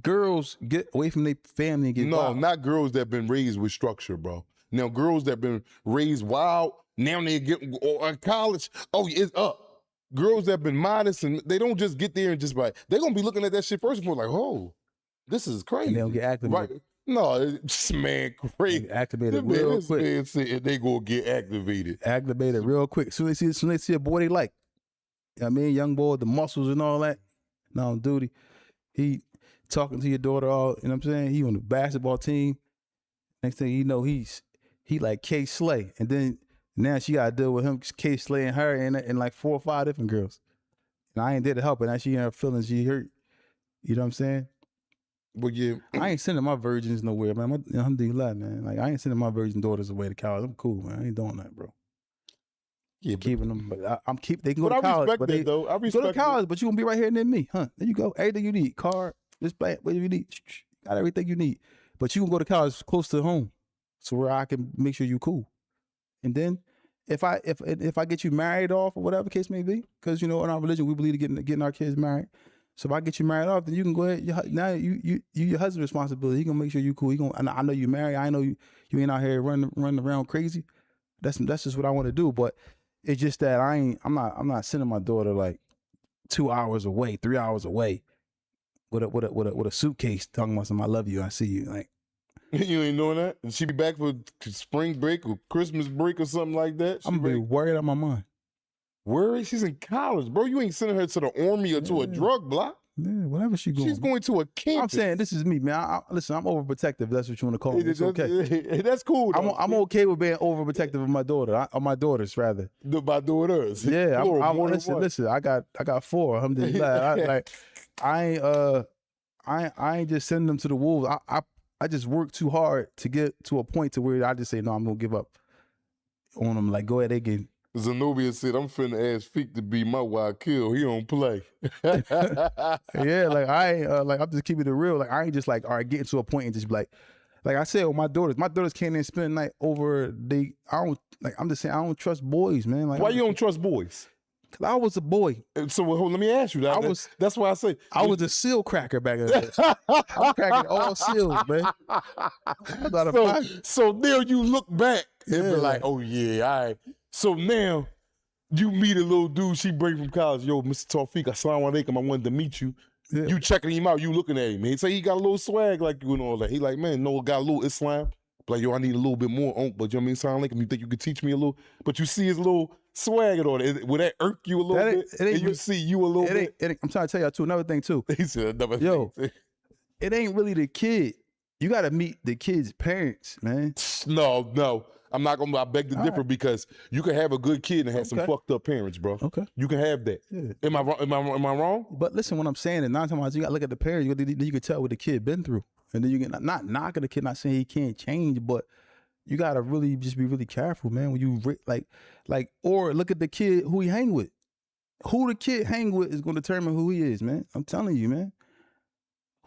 girls get away from their family and get No, wild. not girls that been raised with structure, bro. Now, girls that been raised wild, now they get or in college. Oh, it's up. Girls that been modest and they don't just get there and just like they're gonna be looking at that shit first and like, oh, this is crazy. And they don't get activated. Right? No, this man They crazy. get activated This real man quick. said they gonna get activated. Activated real quick. Soon they see a boy they like. You know what I mean, young boy, the muscles and all that. Now on duty, he talking to your daughter all. You know what I'm saying? He on the basketball team. Next thing you know, he like K Slay, and then now she got to deal with him, K Slay and her, and like 4 or 5 different girls. And I ain't there to help her. Now she in her feelings, she hurt. You know what I'm saying? But yeah, I ain't sending my virgins nowhere, man. Alhamdulillah, man. Like I ain't sending my virgin daughters away to college. I'm cool, man. I ain't doing that, bro. yeah, Keeping them, but I'm keep. They can go but to I college, respect but that they though. I go respect to that. college, but you gonna be right here near me, huh? There you go. Everything you need, car, this plant, whatever you need, got everything you need. But you can go to college close to home, so where I can make sure you cool. And then if I get you married off or whatever case may be, because you know in our religion we believe in getting our kids married. So if I get you married off, then you can go ahead. Now you your husband's responsibility. He gonna make sure you cool. He gonna. I know you married. I know you ain't out here running around crazy. That's just what I want to do. But it's just that I'm not sending my daughter like 2 hours away, 3 hours away, with a suitcase talking about something. I love you. I see you. Like You ain't doing that. And she be back for spring break or Christmas break or something like that. She I'm gonna be ready- worried out my mind. Worried? She's in college, bro. You ain't sending her to the army or to a Yeah. drug block. Yeah, whatever she going. She's going to a campus. I'm saying this is me, man. Listen, I'm overprotective. That's what you want to call me. It's okay. That's cool. I'm though. okay with being overprotective of my daughter, of my daughters rather. By doing hers. Yeah, Plural, I'm more than one. listen. I got 4. Alhamdulillah. I ain't just sending them to the wolves. I just work too hard to get to a point to where I just say no. I'm gonna give up on them. Like go ahead, they can. Zenobia said, I'm finna ask Feek to be my wild kill. He don't play. Yeah, like I ain't like I'm just keeping it real. Like I ain't just like all right, getting to a point and just be like I said with my daughters can't even spend the night over. I'm just saying I don't trust boys, man. Like Why you don't trust boys? Cause I was a boy. So hold, let me ask you that. That's why I say I was a seal cracker back in the day. I'm cracking all seals, man. I'm not a fighter. So now you look back and be Yeah. like, oh yeah, all right. So now you meet a little dude she bring from college. Yo, Mr. Tawfiq, assalamu alaikum, I wanted to meet you. Yeah. You checking him out, you looking at him. He say he got a little swag like you and all that. He like, man, no, got a little Islam. Like, yo, I need a little bit more, but you know what I mean? Assalamu alaikum, you think you could teach me a little? But you see his little swag and all that. Would that irk you a little That ain't- bit? it ain't And you re- see you a little bit? I'm trying to tell y'all too. Another thing too. He said another Yo. thing. It ain't really the kid. You got to meet the kid's parents, man. No. I beg to All differ right. because you can have a good kid and have some Okay. fucked up parents, bro. Okay. You can have that. Yeah. Am I wrong? Am I wrong? But listen, what I'm saying is 9 times out of 10, you got to look at the parents. You can tell what the kid been through, and then you can not knocking the kid, not saying he can't change, but you got to really just be really careful, man. When you or look at the kid who he hang with. Who the kid hang with is going to determine who he is, man. I'm telling you, man.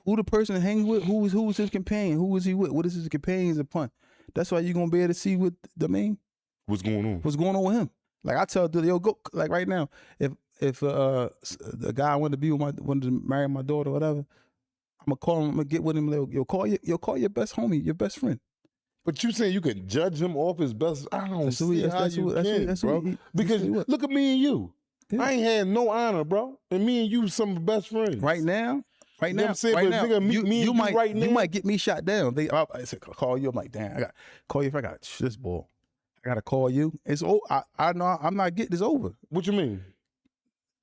Who the person hang with, who is his companion, who is he with, what is his companions upon. That's why you're gonna be able to see what's going on with him. Like I tell Dilly, yo, go like right now, if a guy wanted to be with wanted to marry my daughter or whatever, I'm gonna call him, I'm gonna get with him, yo, call your best homie, your best friend. But you saying you can judge him off his best? I don't That's who he- see that's- how that's you who- that's who- can, that's who bro. he- Because that's who he was. look at me and you. Yeah. I ain't had no honor, bro. And me and you some best friends. Right now, You know what I'm saying? right But now, nigga, me and you might right now- you might get me shot down. I said, call you. I'm like, damn, I got call you if I got this ball. I gotta call you. It's I know I'm not getting this over. What you mean?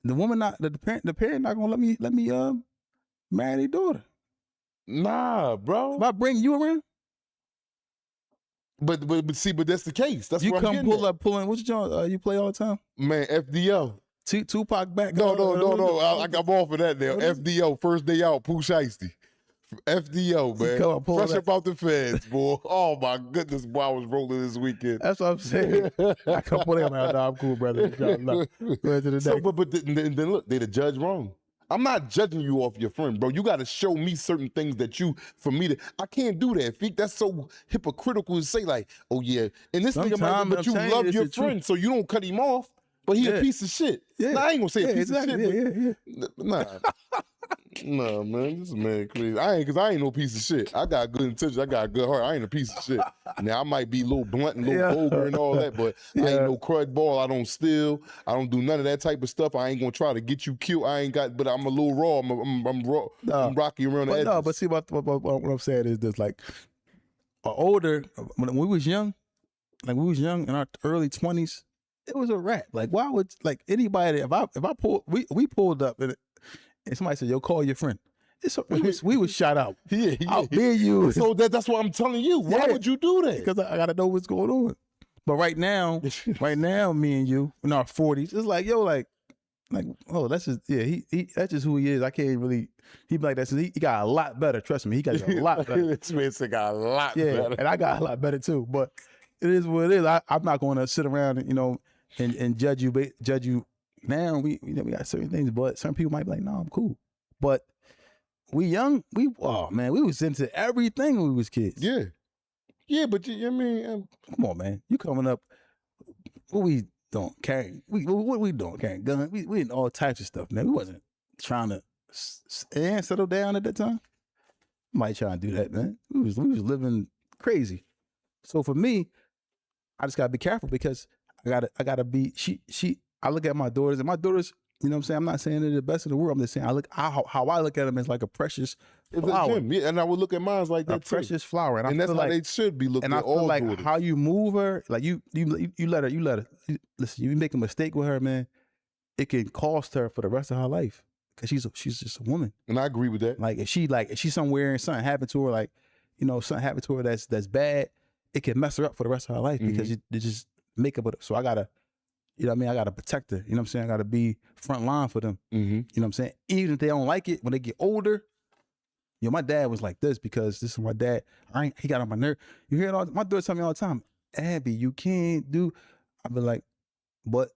The woman not the parent not gonna let me marry their daughter. Nah, bro. If I bring you around, But see, but that's the case. That's You what I'm come getting pull at. up, pulling. What's your you play all the time? Man, FDO. Tupac back. No. I'm off of that now. FDO, first day out, Pooh Shiesty. FDO, man. Come on, pull Fresh that. up out the feds, boy. Oh my goodness, boy, I was rolling this weekend. That's what I'm saying. I come pull him out. No, I'm cool, brother. Go ahead to the So, next. but then look, they the judge wrong. I'm not judging you off your friend, bro. You got to show me certain things that I can't do that, Feek. That's so hypocritical to say like, oh yeah. And this nigga might, Sometimes but I'm you saying love it's your the truth. friend, so you don't cut him off. But he a Yeah. piece of shit. Yeah. Nah, I ain't gonna say a piece exactly. of shit. Yeah. But nah. Nah, man, this man crazy. Cause I ain't no piece of shit. I got good intentions. I got a good heart. I ain't a piece of shit. Now I might be a little blunt and a little vulgar and all that, but I ain't no crud ball. I don't steal. I don't do none of that type of stuff. I ain't gonna try to get you killed. But I'm a little raw. I'm raw. No. I'm rocky around the edges. No, but see what I'm saying is this: like, older when we was young, in our early 20s, it was a wrap. Like, why would like anybody? If I pulled, we pulled up and somebody said, "Yo, call your friend." We was shot out. Yeah. Out there, you. So that's what I'm telling you. Why Yeah. would you do that? Because I gotta know what's going on. But right now, me and you in our 40s, it's like, yo, like, oh, that's just that's just who he is. I can't really. He be like that. He got a lot better. Trust me, he got a lot better. This man said got a lot Yeah, better. and I got a lot better too. But it is what it is. I'm not going to sit around and judge you. Now we got certain things, but some people might be like, no, I'm cool. But we young, we was into everything when we was kids. Yeah. Yeah, but I mean, Come on, man. You coming up, what we doing? Carrying, what we doing? Carrying guns? We in all types of stuff, man. We wasn't trying to settle down at that time. Might try to do that, man. We was living crazy. So for me, I just gotta be careful because I gotta be. I look at my daughters, and my daughters, you know what I'm saying? I'm not saying they're the best in the world. I'm just saying how I look at them is like a precious it's flower. a gem. Yeah, and I would look at mine like A that too. precious flower. And I And that's feel how like, they should be looking and I at feel all like daughters. how you move her, like you let her. Listen, you make a mistake with her, man, it can cost her for the rest of her life because she's just a woman. And I agree with that. Like if she's somewhere and something happened to her, like something happened to her that's bad, it can mess her up for the rest of her life because you just make up with her. So I gotta, I gotta protect her. You know what I'm saying? I gotta be front line for them. Mm-hmm. You know what I'm saying? Even if they don't like it, when they get older, my dad was like this because this is my dad. He got on my nerve. You hear it all. My daughter tell me all the time, Abby, you can't do. I be like, but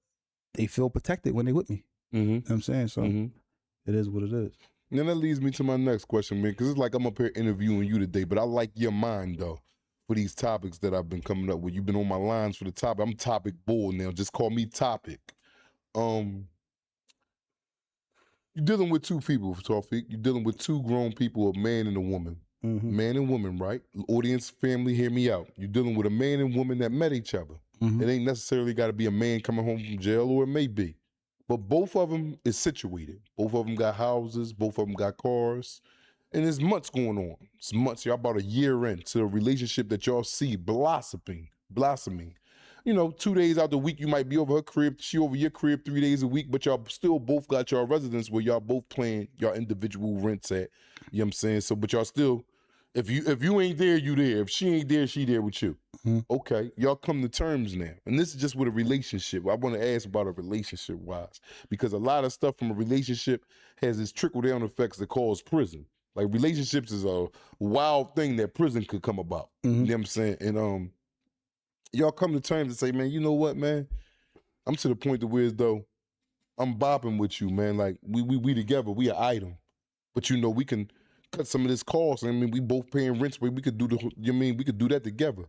they feel protected when they with me. Mm-hmm. You know what I'm saying? So it is what it is. And that leads me to my next question, man, because it's like I'm up here interviewing you today, but I like your mind, though, for these topics that I've been coming up with. You've been on my lines for the topic. I'm topic bull now. Just call me topic. You're dealing with two people, Tawfiq. You're dealing with two grown people, a man and a woman. Mm-hmm. Man and woman, right? Audience, family, hear me out. You're dealing with a man and woman that met each other. Mm-hmm. It ain't necessarily got to be a man coming home from jail, or it may be. But both of them is situated. Both of them got houses. Both of them got cars. And there's months going on. It's months. Y'all about a year into a relationship that y'all see blossoming. 2 days out the week, you might be over her crib. She over your crib 3 days a week, but y'all still both got y'all residence where y'all both paying y'all individual rents at. You know what I'm saying? So, but y'all still, if you ain't there, you there. If she ain't there, she there with you. Mm-hmm. Okay, y'all come to terms now. And this is just with a relationship. I want to ask about a relationship wise, because a lot of stuff from a relationship has its trickle down effects that cause prison. Like relationships is a wild thing that prison could come about. Mm-hmm. You know what I'm saying? And y'all come to terms and say, man, you know what, man? I'm to the point to where though I'm bopping with you, man. Like we together, we an item. But we can cut some of this cost. I mean, we both paying rents, but we could do we could do that together.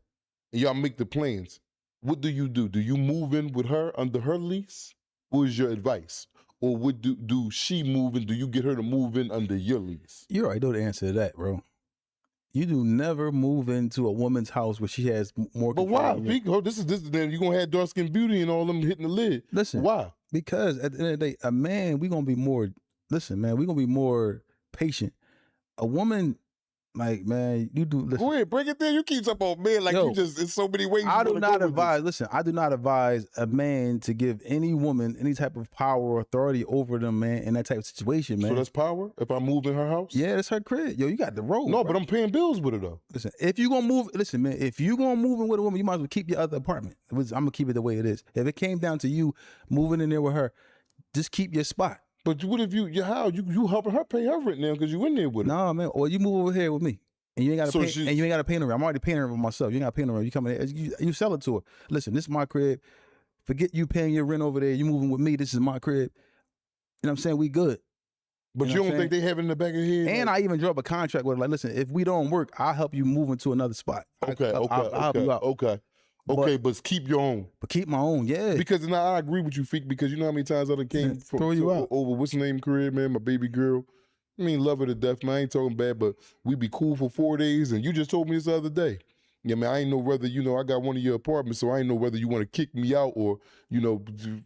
And y'all make the plans. What do? Do you move in with her under her lease? What is your advice? Or what do she move in? Do you get her to move in under your lease? You already know the answer to that, bro. You do never move into a woman's house where she has more But control why? than you. This is then you're gonna have dark skin beauty and all them hitting the lid. Listen, Why? because at the end of the day, a man, we're gonna be more patient. A woman, Like, man, you do. Listen, Go ahead, break it down. You keep up on men like Yo, you just, it's so many ways. I you do wanna not go with advise. Listen, I do not advise a man to give any woman any type of power or authority over them, man, in that type of situation, this. man. So that's power if I move in her house? Yeah, that's her crib. Yo, you got the road. No, bro. but I'm paying bills with her though. Listen, if you gonna move, listen, man. If you gonna move in with a woman, you might as well keep your other apartment. I'm gonna keep it the way it is. If it came down to you moving in there with her, just keep your spot. But what if you helping her pay her rent now because you in there with her? Nah, man. Or you move over here with me, and you ain't got to So pay. she- And you ain't got to pay no rent. I'm already paying her for myself. You ain't got to pay no rent. You come in there, you sell it to her. Listen, this is my crib. Forget you paying your rent over there. You moving with me. This is my crib. You know what I'm saying? We good. But You you know what don't I'm think they have it in the back of their head? And like, I even drew up a contract with her. Like, listen, if we don't work, I'll help you move into another spot. I'll help you out. Okay, but keep your own. But keep my own, yeah. Because now I agree with you, Feek, because you know how many times I done came from Throw you out. over what's the name career, man, my baby girl. I mean, love her to death, man. I ain't talking bad, but we be cool for 4 days, and you just told me this the other day. Yeah, man, I ain't know whether, I got one of your apartments, so I ain't know whether you want to kick me out or,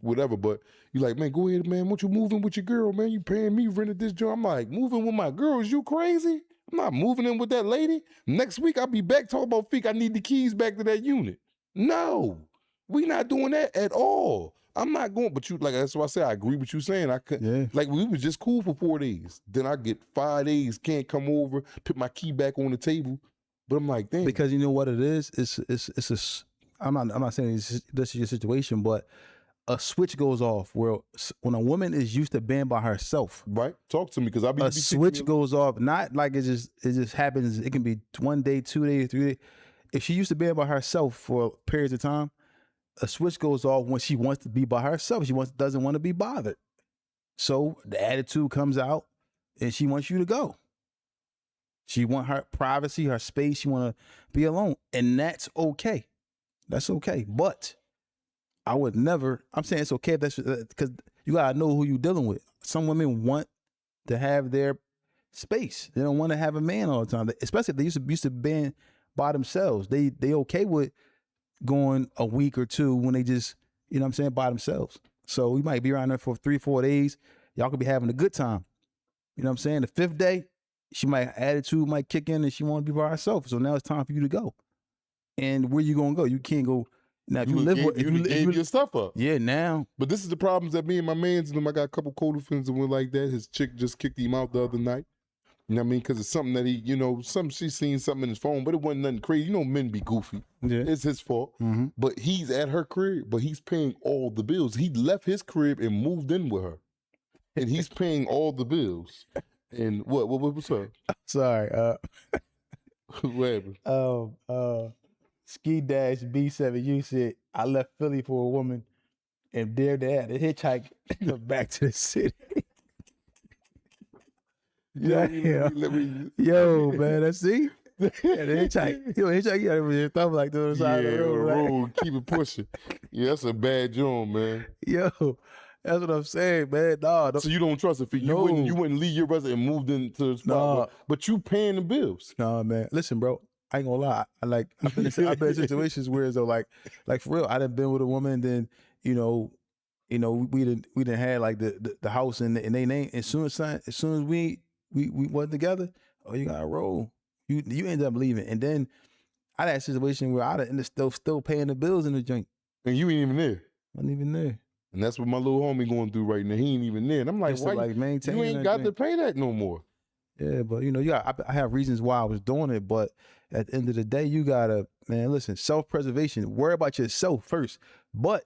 whatever. But you like, man, go ahead, man. Won't you moving with your girl, man? You paying me rent at this joint. I'm like, moving with my girl? Is you crazy? I'm not moving in with that lady. Next week, I'll be back talking about, Feek, I need the keys back to that unit. No, we not doing that at all. I'm not going, but you, like, that's why I say I agree with you saying. I could, Yeah. like, we was just cool for 4 days. Then I get 5 days, can't come over, put my key back on the table. But I'm like, damn. Because you know what it is? I'm not saying this is your situation, but a switch goes off where when a woman is used to being by herself, Right? Talk to me, because I be a switch goes off. Not like it just happens. It can be 1 day, 2 days, 3 days. If she used to being by herself for periods of time, a switch goes off when she wants to be by herself. She doesn't want to be bothered. So the attitude comes out, and she wants you to go. She want her privacy, her space. She want to be alone, and that's okay. That's okay. But I would never. I'm saying it's okay if that's because you gotta know who you're dealing with. Some women want to have their space. They don't want to have a man all the time, especially if they used to be by themselves. They okay with going a week or two when they just, you know what I'm saying, by themselves. So we might be around there for 3-4 days. Y'all could be having a good time. You know what I'm saying? The 5th day, attitude might kick in and she want to be by herself. So now it's time for you to go. And where you gonna go? You can't go. Now if you live with, you gave your stuff up. yeah, now. But this is the problems that me and my mans and them. I got a couple co-defendants and went like that. His chick just kicked him out the other night. You know what I mean? Because it's something that he, she seen something in his phone, but it wasn't nothing crazy. You know, men be goofy. Yeah. It's his fault. Mm-hmm. But he's at her crib, but he's paying all the bills. He left his crib and moved in with her. And he's paying all the bills. And what's up? Sorry. What happened? Ski Dash B7U said, I left Philly for a woman and dared to have to hitchhike back to the city. Let Yeah. me- Yo, man, that's see? Yeah, the hitchhike. Yo, hitchhike, you gotta your thumb like to the side of the road. Like, keep it pushing. Yeah, that's a bad joint, man. yo, that's what I'm saying, man. Nah, So you don't trust it, Feek. No. You wouldn't leave your resident and moved into the spot, Nah. but you paying the bills. nah, man. Listen, bro, I ain't gonna lie. I've been in situations where though, like for real, I done been with a woman, and then we didn't had like the house and they name. As soon as we wasn't together, oh, you gotta roll. You end up leaving, and then I had a situation where I ended still paying the bills in the joint. And you ain't even there. Wasn't even there. And that's what my little homie going through right now. He ain't even there. And I'm like, Just why to, like, maintain you ain't that got joint. to pay that no more? Yeah, but I have reasons why I was doing it, but at the end of the day, you gotta, man, listen, self-preservation, worry about yourself first. But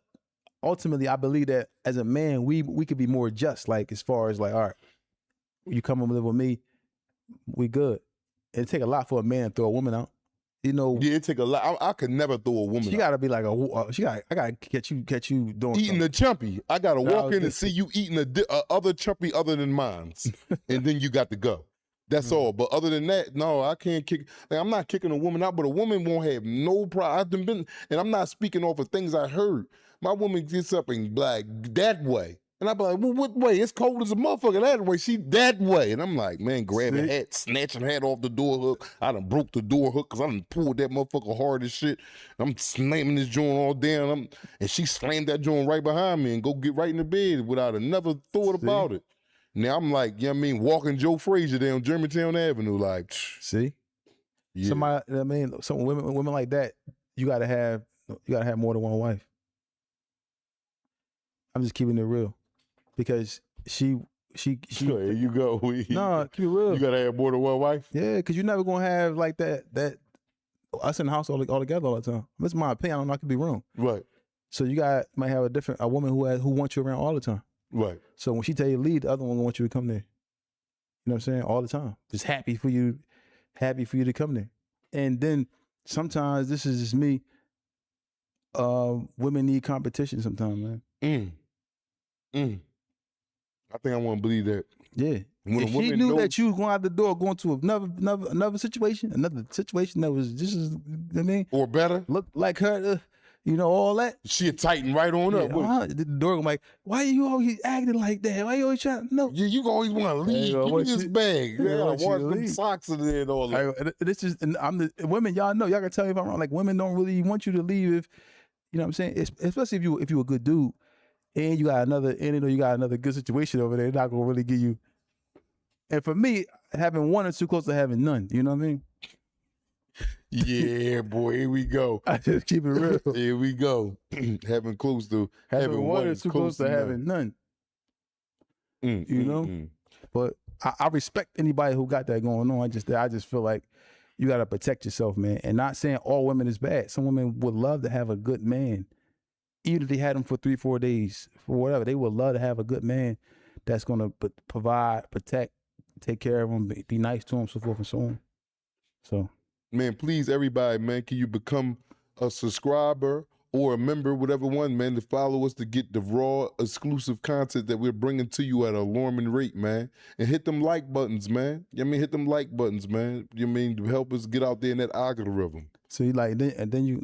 ultimately, I believe that as a man, we could be more just, like as far as like, all right, you come and live with me, we good. It take a lot for a man to throw a woman out. Yeah, it take a lot. I could never throw a woman She out. gotta be like I gotta catch you doing Eating something. the chumpy. I got to Nah, I walk was in and just- see you eating a other chumpy other than mine's. And then you got to go. That's all. But other than that, no, I can't kick. Like, I'm not kicking a woman out, but a woman won't have no problem. And I'm not speaking off of things I heard. My woman gets up and like that way. And I be like, well, what way? It's cold as a motherfucker that way. She that way. And I'm like, man, grab a See? hat, snatching hat off the door hook. I done broke the door hook because I done pulled that motherfucker hard as shit. I'm slamming this joint all down. And she slammed that joint right behind me and go get right in the bed without another thought See? about it. Now I'm like, you know what I mean, walking Joe Frazier down Germantown Avenue, like, See, Yeah. Somebody, I mean, some women like that, you gotta have more than one wife. I'm just keeping it real, because she. There you go. No, keep it real. You gotta have more than one wife. Yeah, because you're never gonna have like that us in the house all together all the time. That's my opinion. I don't know, I could be wrong. Right. So you might have a woman who wants you around all the time. Right. So when she tell you to leave, the other one gonna want you to come there. You know what I'm saying? All the time. Just happy for you to come there. And then sometimes, this is just me, women need competition sometimes, man. I think I want to believe that. Yeah. When if a she woman knew knows- that you was going out the door, going to another situation that was just as, I mean, Or better, look like her, all that. she'll tighten right on up. Yeah, the door gonna be like, why you always acting like that? Why you always trying to know? You always want to leave. I Give me want this you- bag. I Yeah, want you wash to them leave. socks in there and all that. This is, and I'm the women. Y'all know. Y'all can tell me if I'm wrong. Like, women don't really want you to leave if, you know what I'm saying. Especially if you a good dude, and you got another good situation over there. They're not gonna really give you. And for me, having one is too close to having none. You know what I mean? Yeah, boy, here we go. I just keep it real. Here we go. Having close to Having one is too close to having none. You know? But I respect anybody who got that going on. I just feel like you got to protect yourself, man. And not saying all women is bad. Some women would love to have a good man. Even if they had him for 3-4 days, for whatever, they would love to have a good man that's going to provide, protect, take care of them, be nice to them, so forth and so on. So, Man, please, everybody, man, can you become a subscriber or a member, whatever one, man, to follow us to get the raw, exclusive content that we're bringing to you at an alarming rate, man. And hit them like buttons, man. Hit them like buttons, man. To help us get out there in that algorithm. so you like, then you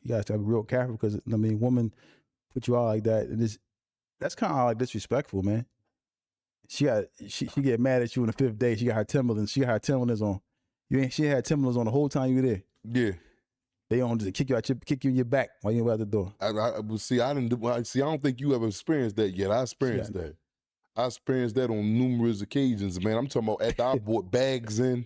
gotta be real careful, because I mean, woman put you out like that, and that's kind of like disrespectful, man. She get mad at you on the 5th day. She got her Timberlands on. She had Timberlands on the whole time you were there. Yeah. They don't just kick you in your back while you were at the door. I don't think you ever experienced that yet. I experienced that. I experienced that on numerous occasions, man. I'm talking about after I bought bags in.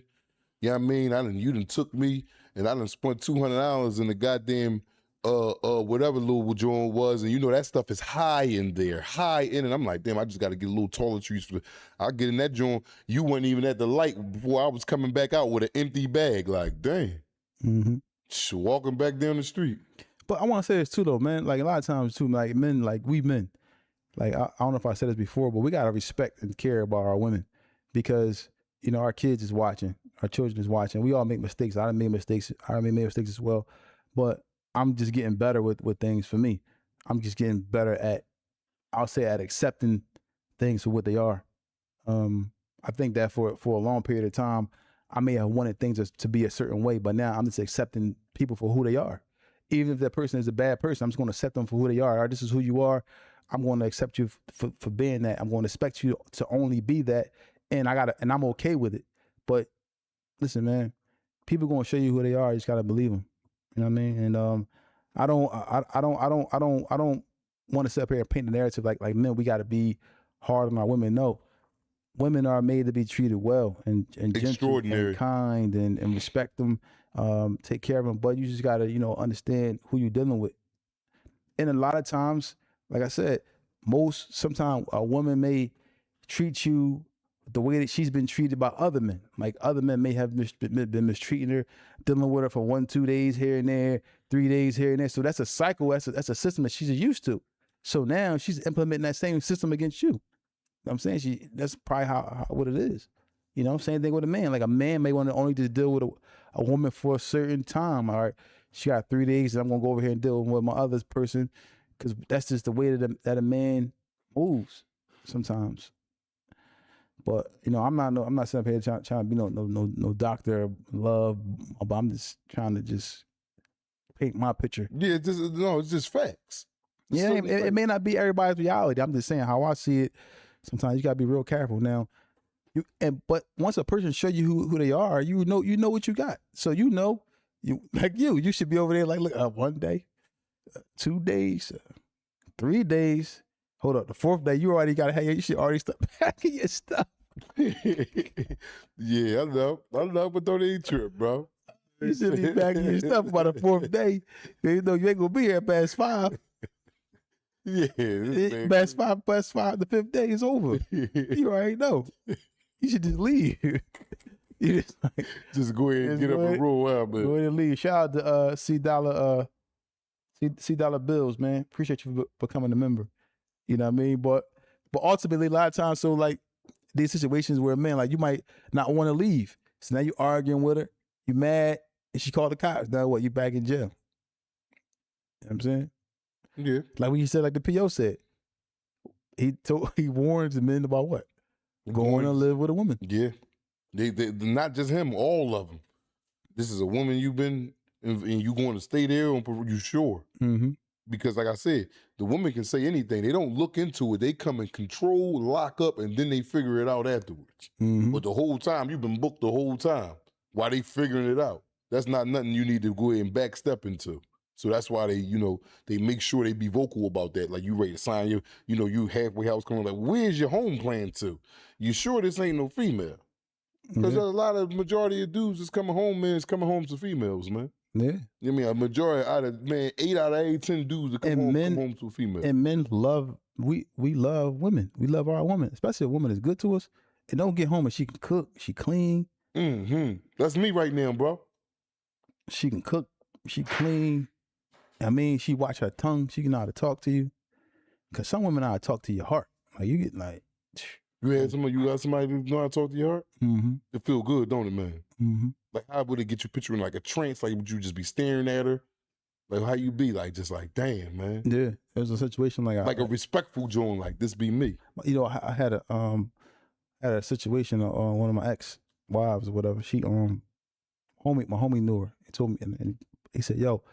You know what I mean? You done took me, and I done spent $200 in the goddamn whatever little joint was, and you know that stuff is high in there, and I'm like, damn, I just got to get a little toiletries for. I get in that joint. You weren't even at the light before I was coming back out with an empty bag. Like, dang, walking back down the street. But I want to say this too, though, man. Like, a lot of times too, like men, like we men, like I don't know if I said this before, but we gotta respect and care about our women, because our kids is watching, our children is watching. We all make mistakes. I done made mistakes. I made mistakes as well, but I'm just getting better with things for me. I'm just getting better at accepting things for what they are. I think that for a long period of time, I may have wanted things to be a certain way, but now I'm just accepting people for who they are. Even if that person is a bad person, I'm just going to accept them for who they are. All right, this is who you are. I'm going to accept you for being that. I'm going to expect you to only be that, and I'm okay with it. But listen, man, people going to show you who they are. You just got to believe them. You know what I mean? And I don't want to sit up here and paint the narrative like men, we got to be hard on our women. No, women are made to be treated well and gentle Extraordinary. and kind and respect them, take care of them. But you just got to understand who you're dealing with. And a lot of times, like I said, sometimes a woman may treat you the way that she's been treated by other men. Like, other men may have been mistreating her, dealing with her for 1-2 days here and there, 3 days here and there. So that's a cycle. That's a system that she's used to. So now she's implementing that same system against you. You know what I'm saying? That's probably what it is. Same thing with a man. Like, a man may want to only just deal with a woman for a certain time. All right, she got 3 days, and I'm gonna go over here and deal with my other person, because that's just the way that a man moves sometimes. But I'm not sitting up here trying to be no doctor of love, but I'm just trying to just paint my picture. Yeah, it's just facts. Yeah, it may not be everybody's reality. I'm just saying how I see it. Sometimes you gotta be real careful. Now, but once a person show you who they are, you know what you got. So you should be over there like, look, 1 day, 2 days, 3 days. Hold up, the 4th day, you already gotta have you should already start packing your stuff. Yeah, I know, but don't even trip, bro. You should be back in your stuff by the 4th day. You know you ain't gonna be here past 5. Yeah, this man Past 5, the 5th day is over. You already know. You should just leave. You just, like, just go ahead and just get go up ahead- and roll out, man. go ahead and leave. Shout out to C Dollar Bills, man. Appreciate you for becoming a member. You know what I mean? But ultimately, a lot of times, so like these situations where, man, like you might not want to leave. So now you arguing with her, you mad, and she called the cops. Now what? You back in jail. You know what I'm saying? Yeah, Like when you said, like the PO said, he warns the men about what? Going to live with a woman. Yeah, they not just him, all of them. This is a woman you've been, and you going to stay there, you sure? Mm-hmm. Because like I said, the woman can say anything. They don't look into it. They come and control, lock up, and then they figure it out afterwards. Mm-hmm. But the whole time, you've been booked the whole time. While they figuring it out. That's not nothing you need to go ahead and backstep into. So that's why they, they make sure they be vocal about that. Like you ready to sign you halfway house coming like, where's your home plan to? You sure this ain't no female? Because there's a lot of majority of dudes that's coming home, man, is coming home to females, man. Yeah. I mean, a majority out of, 8 out of every 10 dudes that come home to a female. And men love, we love women. We love our woman, especially a woman that's good to us. And don't get home and she can cook, she clean. Mm-hmm. That's me right now, bro. She can cook, she clean. I mean, she watch her tongue. She know how to talk to you. Because some women know how to talk to your heart. Like you get like, You got somebody who know how to talk to your heart? mm-hmm, It feel good, don't it, man? mm-hmm. Like, how would it get you picturing like a trance? Like, would you just be staring at her? Like, how you be? Like, just like, damn, man. Yeah, it was a situation like Like a respectful joint, like, this be me. you know, I had a situation on one of my ex wives or whatever. She my homie knew her. He told me, and he said, "Yo,"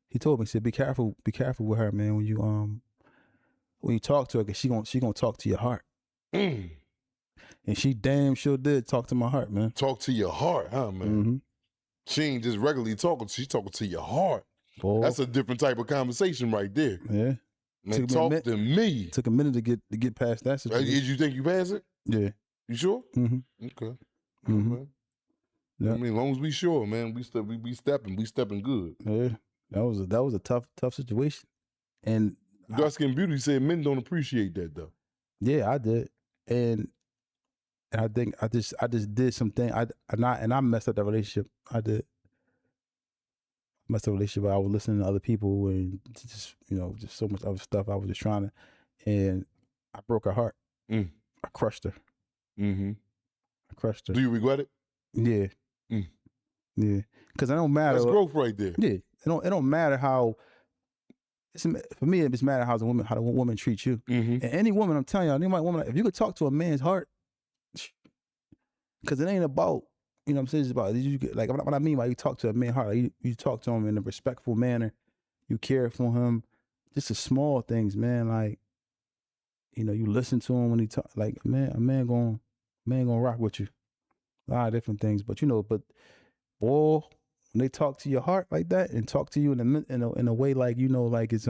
he told me, he said, "Be careful with her, man. When you talk to her, cause she gonna talk to your heart." Mm. And she damn sure did talk to my heart, man. Talk to your heart, huh, man? Mm-hmm. She ain't just regularly talking. She's talking to your heart. Boy, That's a different type of conversation right there. yeah. Man, Took me a talk minute. to me. Took a minute to get past that situation. Did you think you passed it? Yeah. You sure? Mm-hmm. Okay. Mm-hmm. Okay. Yeah. I mean, as long as we sure, man, we stepping good. Yeah. That was a tough situation. And Dark Skin Beauty said men don't appreciate that though. yeah, I did. And I think I just did something. I messed up that relationship. I did. Messed up the relationship. I was listening to other people and just so much other stuff. I was just trying to, and I broke her heart. Mm. I crushed her. Mm-hmm. I crushed her. Do you regret it? Yeah. Mm. Yeah. Because it don't matter. That's growth right there. Yeah. It don't matter how. For me, it just matter how the woman treats you. Mm-hmm. And any woman, I'm telling you, any woman, if you could talk to a man's heart, because it ain't about, what I'm saying, it's about, like, what I mean by you talk to a man's heart, like you talk to him in a respectful manner, you care for him, just the small things, man, like, you listen to him when he talk, like, a man gonna rock with you. A lot of different things, but boy, when they talk to your heart like that and talk to you in a way like like it's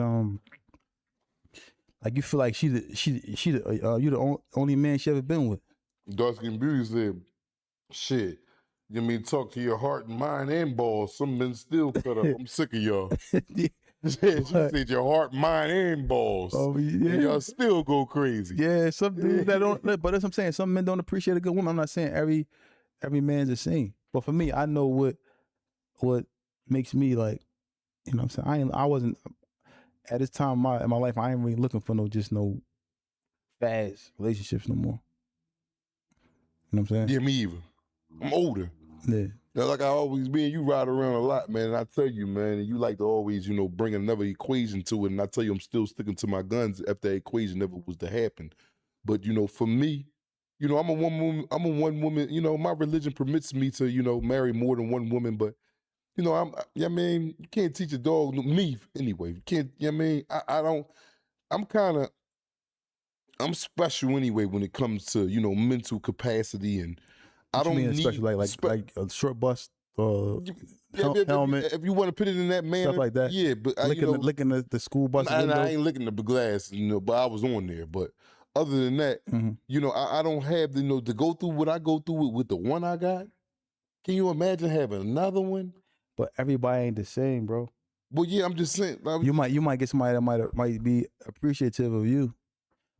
like you feel like you the only man she ever been with. Dark Skin Beauty said, "Shit, you mean talk to your heart and mind and balls? Some men still cut up. I'm sick of y'all." she said your heart, mind, and balls. Oh yeah, and y'all still go crazy. Yeah, some dudes that don't. But that's what I'm saying. Some men don't appreciate a good woman. I'm not saying every man's the same. But for me, I know what makes me like, what I'm saying. I wasn't at this time in my life. I ain't really looking for no fast relationships no more. You know what I'm saying? Yeah, me either. I'm older. Yeah. Now, like I always be, and you ride around a lot, man. And I tell you, man, and you like to always, bring another equation to it. And I tell you, I'm still sticking to my guns if that equation never was to happen. But for me, I'm a one woman. My religion permits me to, marry more than one woman. But you can't teach a dog me anyway. You can't. I don't. I'm special anyway when it comes to mental capacity, and I don't need special like a short bust helmet. If you want to put it in that manner, Stuff like that. Yeah, but licking the school bus. I ain't licking the glass, but I was on there. But other than that, Mhm. you know, I don't have the, you know, to go through what I go through with the one I got. Can you imagine having another one? But everybody ain't the same, bro. Well, yeah, I'm just saying. You might get somebody that might be appreciative of you,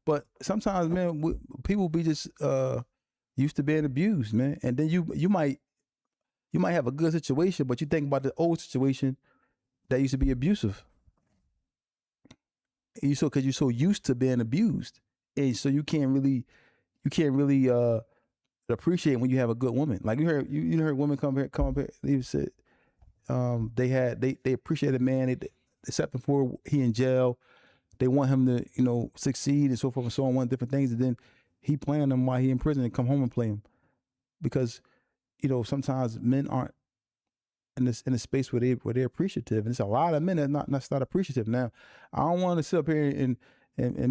but sometimes, man, people be just used to being abused, man, and then you might have a good situation, but you think about the old situation that used to be abusive. And because you're so used to being abused, and so you can't really appreciate when you have a good woman. Like you heard women come up here. They said they appreciate a man. They accept him for he in jail. They want him to, you know, succeed and so forth and so on, want different things, and then he playing them while he in prison and come home and play him. Because, you know, sometimes men aren't in a space where they're appreciative, and there's a lot of men that's not appreciative. Now, I don't want to sit up here and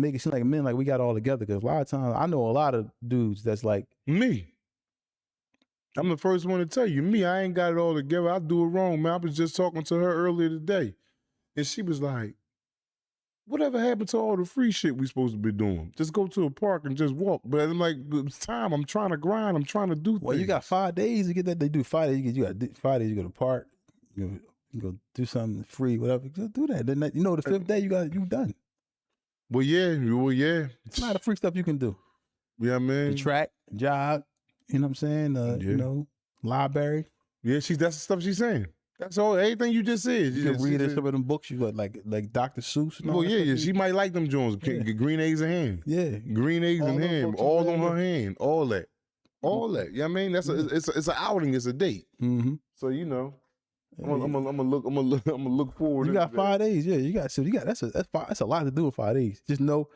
make it seem like men like we got it all together, because a lot of times I know a lot of dudes that's like me. I'm the first one to tell you, me, I ain't got it all together. I do it wrong, man. I was just talking to her earlier today, and she was like, whatever happened to all the free shit we supposed to be doing? Just go to a park and just walk. But I'm like, it's time. I'm trying to grind. I'm trying to do things. Well, you got 5 days to get that. They do 5 days. You got 5 days. You go to the park. You go do something free, whatever. Just do that. Then you know the 5th day you done. Well, yeah. It's a lot of free stuff you can do. Yeah, man. The track, jog. You know what I'm saying? You know, library. Yeah, that's the stuff she's saying. That's all. Everything you just said. You can read some of them books. You got like Dr. Seuss. And all well, that yeah. stuff. She might like them Jones. Yeah. Green eggs in hand. Yeah. Green eggs All in those hand. books All you on read. her hand. All that. All that. You know what I mean? It's an outing. It's a date. Mm-hmm. So you know, I'm gonna look forward. You to got that. 5 days. Yeah, you got that's a lot to do in 5 days. Just know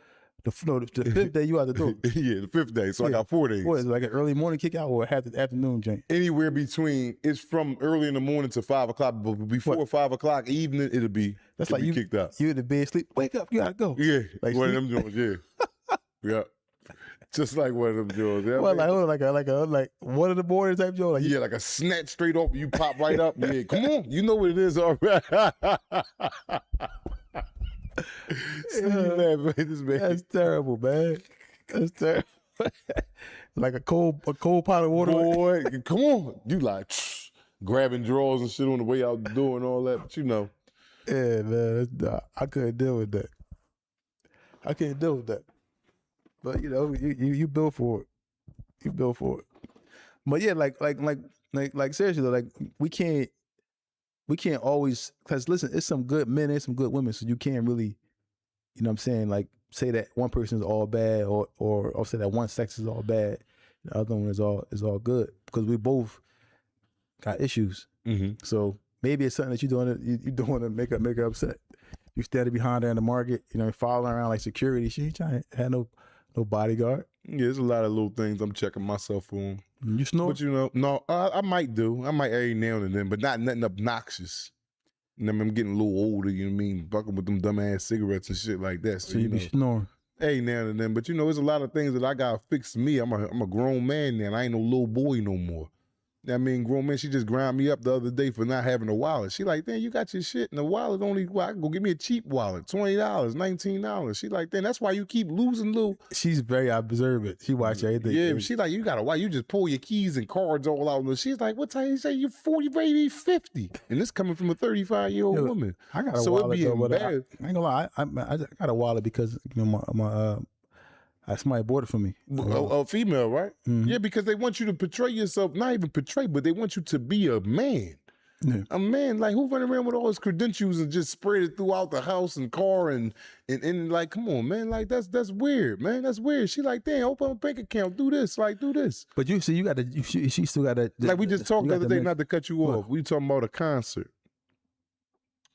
the 5th day you have to do it. Yeah, the 5th day. So I Yeah. got 4 days. What is it, like an early morning kick out or half the afternoon joint? Anywhere between, it's from early in the morning to 5 o'clock. But before What? 5 o'clock evening, it'll be kicked out. You in the bed sleep. Wake up, you gotta go. Yeah, Like one sleep. of them joints. Yeah, yeah, just like one of them joints. Yeah, Well, man. like one of the boarders type joint. Like Yeah, like a snatch straight off, you pop right up. Yeah, come on, you know what it is already. See you laughing at this man. that's terrible, man. That's terrible. Like a cold pot of water. Boy, come on. You like grabbing drawers and shit on the way out the door and all that, but you know. Yeah, man. I couldn't deal with that. I can't deal with that. But you know, you built for it. You built for it. But yeah, like seriously though, like we can't always, because listen, it's some good men and some good women, so you can't really, you know what I'm saying, like say that one person is all bad or say that one sex is all bad, the other one is all good, because we both got issues. Mm-hmm. So maybe it's something that you doing to make her upset. You standing behind her in the market, you know, following around like security. She ain't trying to have no bodyguard. Yeah, there's a lot of little things I'm checking myself on. You snore? But you know, no, I might do. I might every now and then, but not nothing obnoxious. And I'm getting a little older, you know what I mean? Bucking with them dumbass cigarettes and shit like that. So, So you be snoring. Hey, now and then, but you know, there's a lot of things that I gotta fix me. I'm a grown man now. I ain't no little boy no more. I mean, grown man, she just ground me up the other day for not having a wallet. She like, damn, you got your shit in the wallet only, well, I can go get me a cheap wallet, $20, $19. She like, damn, that's why you keep losing little. She's very observant. She watch everything. Yeah, but she like, you got a wallet, you just pull your keys and cards all out. And she's like, what time you say you're 40, baby, 50? And this coming from a 35-year-old Yeah, woman. I got a So it wallet be though, but I embarrassed. ain't gonna lie. I got a wallet because you know my somebody bought it for me. A female, right? Mhm. Yeah, because they want you to portray yourself, not even portray, but they want you to be a man. Yeah. A man, like who running around with all his credentials and just spread it throughout the house and car and like, come on, man, like that's weird, man, that's weird. She like, damn, open a bank account, do this, like do this. But you see, you got to. She still got to. Like we just talked the other day, not to cut you What? off. We talking about a concert.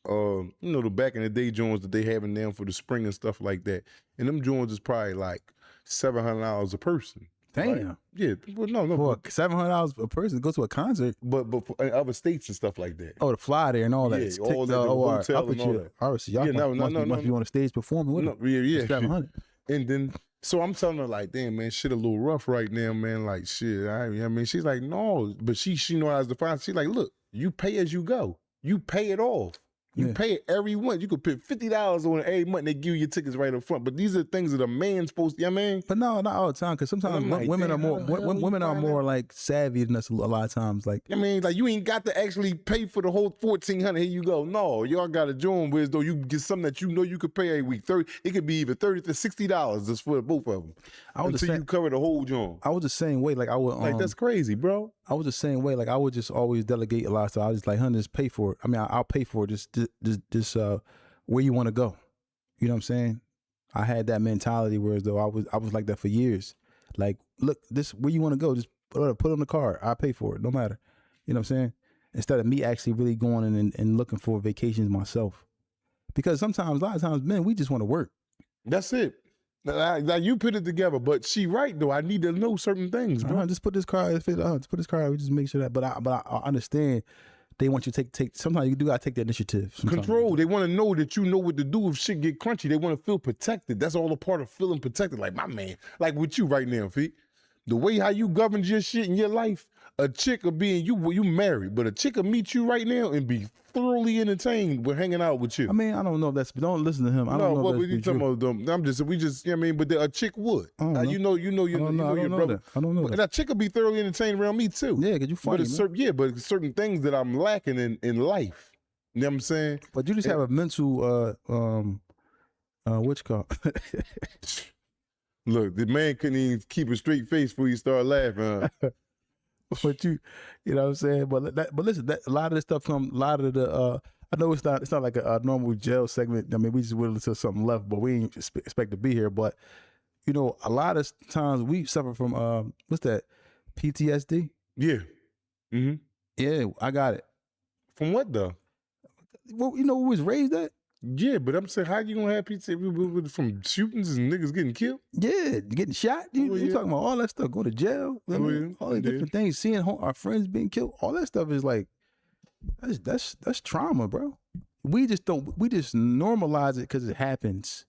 You know, the back in the day joints that they having them for the spring and stuff like that, and them joints is probably like $700 a person. Damn. Right? Yeah, well, no, For $700 a person to go to a concert. but for in other states and stuff like that. Oh, the fly there and all that. Yeah, all that, the hotel and all that. All right, so y'all Yeah, must be on the stage performing with No, it. yeah. 700. And then, so I'm telling her like, damn, man, shit a little rough right now, man. Like, shit, I mean, she's like, no, but she knows how to define. She's like, look, you pay as you go. You pay it off. You Yeah. pay it every month. You could pay $50 on it every month. They give you your tickets right up front. But these are things that a man's supposed to, you know what I mean? But no, not all the time. Because sometimes I'm like, women damn, are more how the hell you women are find more that? like savvy than us a lot of times. Like I mean, like you ain't got to actually pay for the whole $1,400. Here you go. No, y'all got to join with though. You get something that you know you could pay every week. It could be even $30 to $60 just for both of them. I was the Until you same. cover the whole joint. I was the same way. Like I would. Like that's crazy, bro. I was the same way. Like I would just always delegate a lot. So I was just like, honey, just pay for it. I mean, I'll pay for it. Just where you want to go. You know what I'm saying? I had that mentality, whereas though I was like that for years. Like, look, this where you want to go, just put it on the card. I'll pay for it, no matter. You know what I'm saying? Instead of me actually really going in and looking for vacations myself. Because sometimes, a lot of times, men, we just want to work. That's it. Now you put it together, but she right though. I need to know certain things, bro. Just put this card. Just put this card. We just make sure that. But I understand. They want you to take. Sometimes you do gotta take the initiative. Sometimes. Control. They want to know that you know what to do if shit get crunchy. They want to feel protected. That's all a part of feeling protected. Like my man, like with you right now, Feet. The way how you govern your shit in your life, a chick will be in you married, but a chick will meet you right now and be thoroughly entertained with hanging out with you. I mean, I don't know if that's. Don't listen to him. I don't know. what if we that's talking true. about them. We just, you know what I mean, but a chick would. I don't know. You know I don't know your brother. that. I don't know But that. that chick will be thoroughly entertained around me too. Yeah, because you funny, But it's certain things that I'm lacking in life. You know what I'm saying? But you just have a mental what's called? Look, the man couldn't even keep a straight face before he started laughing. Huh? But you know what I'm saying. But listen, a lot of this stuff from a lot of the. I know it's not like a normal jail segment. I mean, we just went into something left, but we ain't expect to be here. But you know, a lot of times we suffer from what's that? PTSD. Yeah. Mm-hmm. Yeah, I got it. From what though? Well, you know, we was raised at. Yeah, but I'm saying, how you gonna have PTSD from shootings and niggas getting killed? Yeah, getting shot. You talking about all that stuff? Go to jail. I mean, all these different things. Seeing our friends being killed. All that stuff is like that's trauma, bro. We just normalize it because it happens.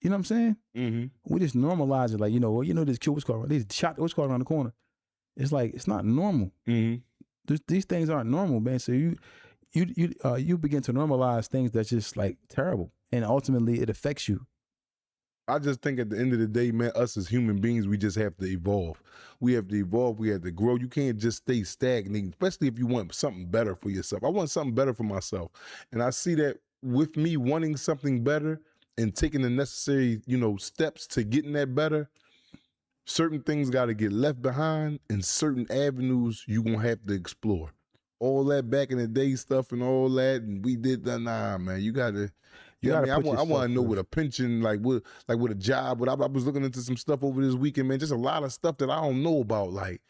You know what I'm saying? Mm-hmm. We just normalize it, like this kid was called. They shot what's called around the corner. It's like it's not normal. Mm-hmm. These things aren't normal, man. So you begin to normalize things that's just like terrible, and ultimately it affects you. I just think at the end of the day, man, us as human beings, we just have to evolve. We have to evolve. We have to grow. You can't just stay stagnant, especially if you want something better for yourself. I want something better for myself. And I see that with me wanting something better and taking the necessary, steps to getting that better, certain things got to get left behind and certain avenues you're going to have to explore. All that back in the day stuff and all that, and we did that. Nah, man, you got to... I want to know what a pension, like with a job. I was looking into some stuff over this weekend, man. Just a lot of stuff that I don't know about, like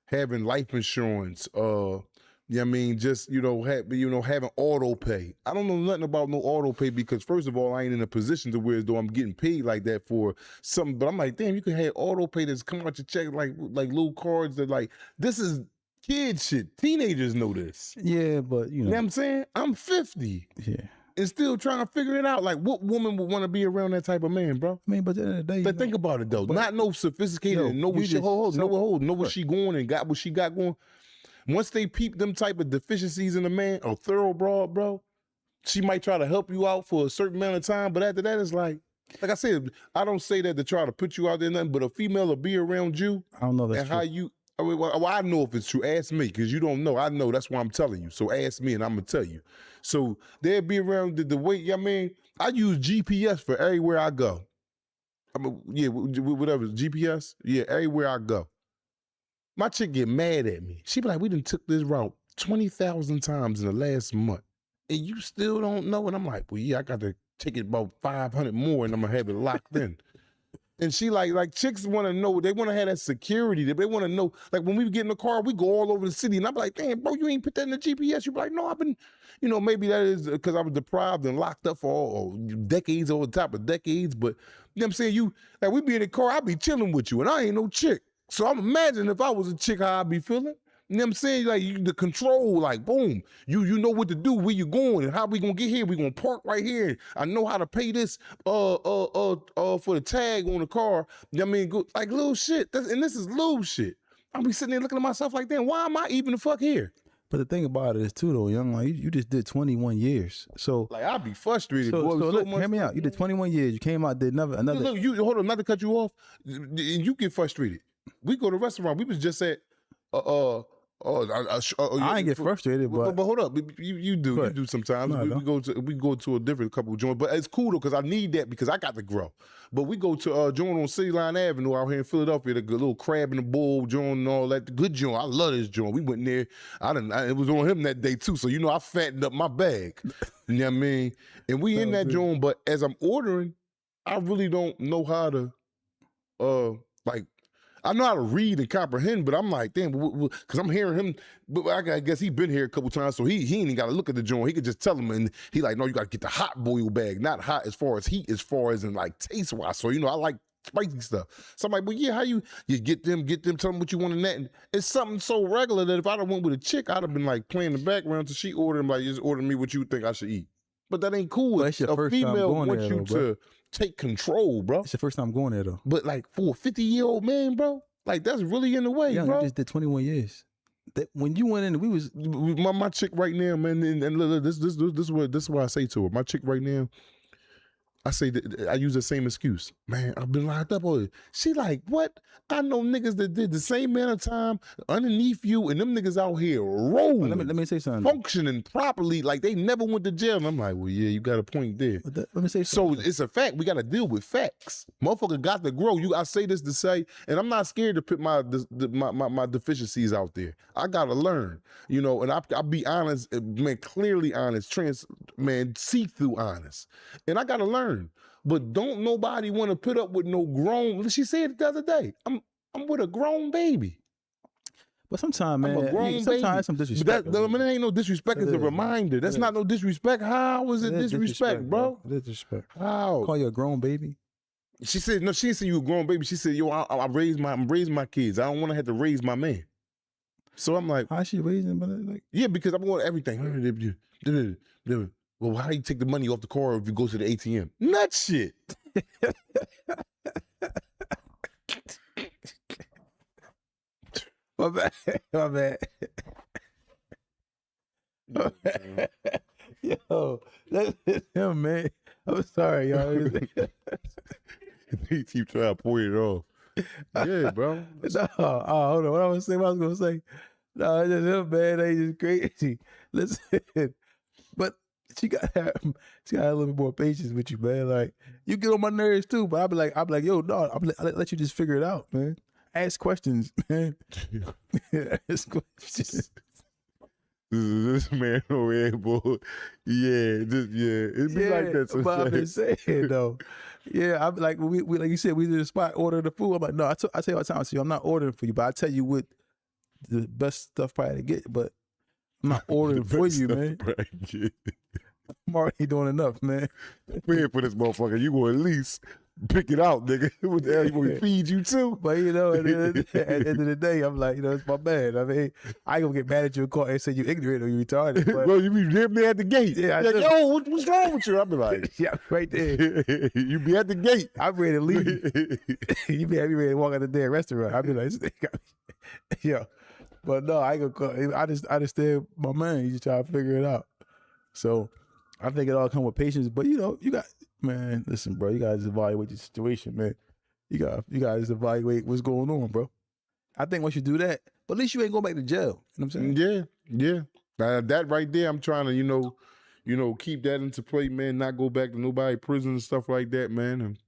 having life insurance. Just having auto pay. I don't know nothing about no auto pay because first of all, I ain't in a position to where as though I'm getting paid like that for something. But I'm like, damn, you could have auto pay that's come out your check like little cards that like this is kid shit. Teenagers know this. Yeah, but You know what I'm saying? I'm 50. Yeah. And still trying to figure it out. Like, what woman would want to be around that type of man, bro? I mean, but at the end of the day, But think about it though. Not no sophisticated and know what she know what she going and got what she got going. Once they peep them type of deficiencies in a man, a thorough broad, bro, she might try to help you out for a certain amount of time. But after that, it's like I said, I don't say that to try to put you out there nothing, but a female will be around you. I don't know that's and true. how you. I know if it's true. Ask me, because you don't know. I know. That's why I'm telling you. So ask me, and I'm gonna tell you. So they'll be around the way. I mean, I use GPS for everywhere I go. Whatever GPS. Yeah, everywhere I go. My chick get mad at me. She be like, "We done took this route 20,000 times in the last month, and you still don't know." And I'm like, "Well, yeah, I got to take it about 500 more, and I'm gonna have it locked in." And she like chicks want to know, they want to have that security. They want to know, like when we get in the car, we go all over the city. And I'm like, damn, bro, you ain't put that in the GPS. You be like, no, I've been, maybe that is because I was deprived and locked up for decades over the top of decades. But you know what I'm saying? We be in the car, I be chilling with you and I ain't no chick. So I'm imagining if I was a chick, how I'd be feeling. You know what I'm saying? Like the control, like boom, you know what to do, where you going, and how we gonna get here. We gonna park right here. I know how to pay this for the tag on the car. You know what I mean? Like little shit. And this is little shit. I'll be sitting there looking at myself like, damn, why am I even the fuck here? But the thing about it is too, though, young, like you just did 21 years. So, Like I'd be frustrated. so, boy, so with look, much hear me out. You did 21 years. You came out, did another. Look, you hold on, not to cut you off, and you get frustrated. We go to a restaurant. We was just at I ain't get frustrated, but hold up, you do Go ahead. sometimes. No, I we go to a different couple of joints, but it's cool though because I need that because I got to grow. But we go to a joint on City Line Avenue out here in Philadelphia, the good little crab in the bowl joint and all that. The good joint, I love this joint. We went there. It was on him that day too, so I fattened up my bag. You know what I mean? And we in that joint, but as I'm ordering, I really don't know how to like. I know how to read and comprehend, but I'm like, damn, because I'm hearing him. But I guess he been here a couple times, so he ain't even got to look at the joint. He could just tell him, and he like, no, you got to get the hot boil bag, not hot as far as heat, as far as in like taste wise. So I like spicy stuff. So I'm like, well, yeah, how you get them, tell them what you want in that. And it's something so regular that if I'd have went with a chick, I'd have been like playing the background till she ordered him, like, just order me what you think I should eat. But that ain't cool. Well, that's your a first time female going wants there, you though, bro. to take control, bro. it's the first time going there though. But like for a 50-year-old man, bro, like that's really in the way, Yeah, bro. you just did 21 years. When you went in, we was My chick right now, man, and look, this is what I say to her. My chick right now, I say that I use the same excuse. Man, I've been locked up on it. She like, what? I know niggas that did the same amount of time underneath you, and them niggas out here rolling, let me say something. functioning properly, like they never went to jail. And I'm like, well, yeah, you got a point there. Let me say So something. it's a fact. We got to deal with facts. Motherfucker got to grow. I say this to say, and I'm not scared to put my deficiencies out there. I got to learn, and I'll be honest, man, clearly honest, see-through honest. And I got to learn. But don't nobody want to put up with no grown. She said it the other day. I'm with a grown baby. But sometimes, I'm a man, grown sometimes baby. some disrespect. That ain't no disrespect. It's a reminder. That's not no disrespect. How is it It is disrespect, bro? It is disrespect. How? Call you a grown baby. She said, no, she didn't say you a grown baby. She said, yo, I'm raising my kids. I don't want to have to raise my man. So I'm like, How she raising? But like, yeah, because I want everything. Well, how do you take the money off the car if you go to the ATM? Nut shit. my bad, my bad. Yo, that's him, man. I'm sorry, y'all. He keep trying to point it off. Yeah, bro. No, hold on. What I was gonna say. No, it's just him, man. They just crazy. Listen, but she got a little bit more patience with you, man. Like you get on my nerves too, but I'll be like, yo, no, I'll let you just figure it out, man. Ask questions, man. Ask questions. This man over here, boy. Yeah, it'd be like that. But I've been saying though, yeah, I'm like we like you said, we did a spot order the food. I'm like, no, I tell you all the time, so I'm not ordering for you, but I tell you what the best stuff probably to get, but I'm not ordering for you, man. I'm already doing enough, man. Paying for this motherfucker, you gonna at least pick it out, nigga. What the hell, you gonna feed you too? But at the end of the day, I'm like, it's my bad. I mean, I ain't gonna get mad at you in court and say you ignorant or you retarded. But Bro, you be me at the gate. Yeah, I like, do. yo, what's wrong with you? I be like, yeah, right there. you be at the gate. I'm ready to leave. You be ready to walk out the damn restaurant. I be like, yo. But no, I ain't gonna call. I just stay my man. You just try to figure it out. So I think it all come with patience. But you got, man, listen, bro, you guys evaluate the situation, man. You guys evaluate what's going on, bro. I think once you do that, but at least you ain't going back to jail. You know what I'm saying? Yeah. That right there, I'm trying to, keep that into play, man. Not go back to nobody prison and stuff like that, man. And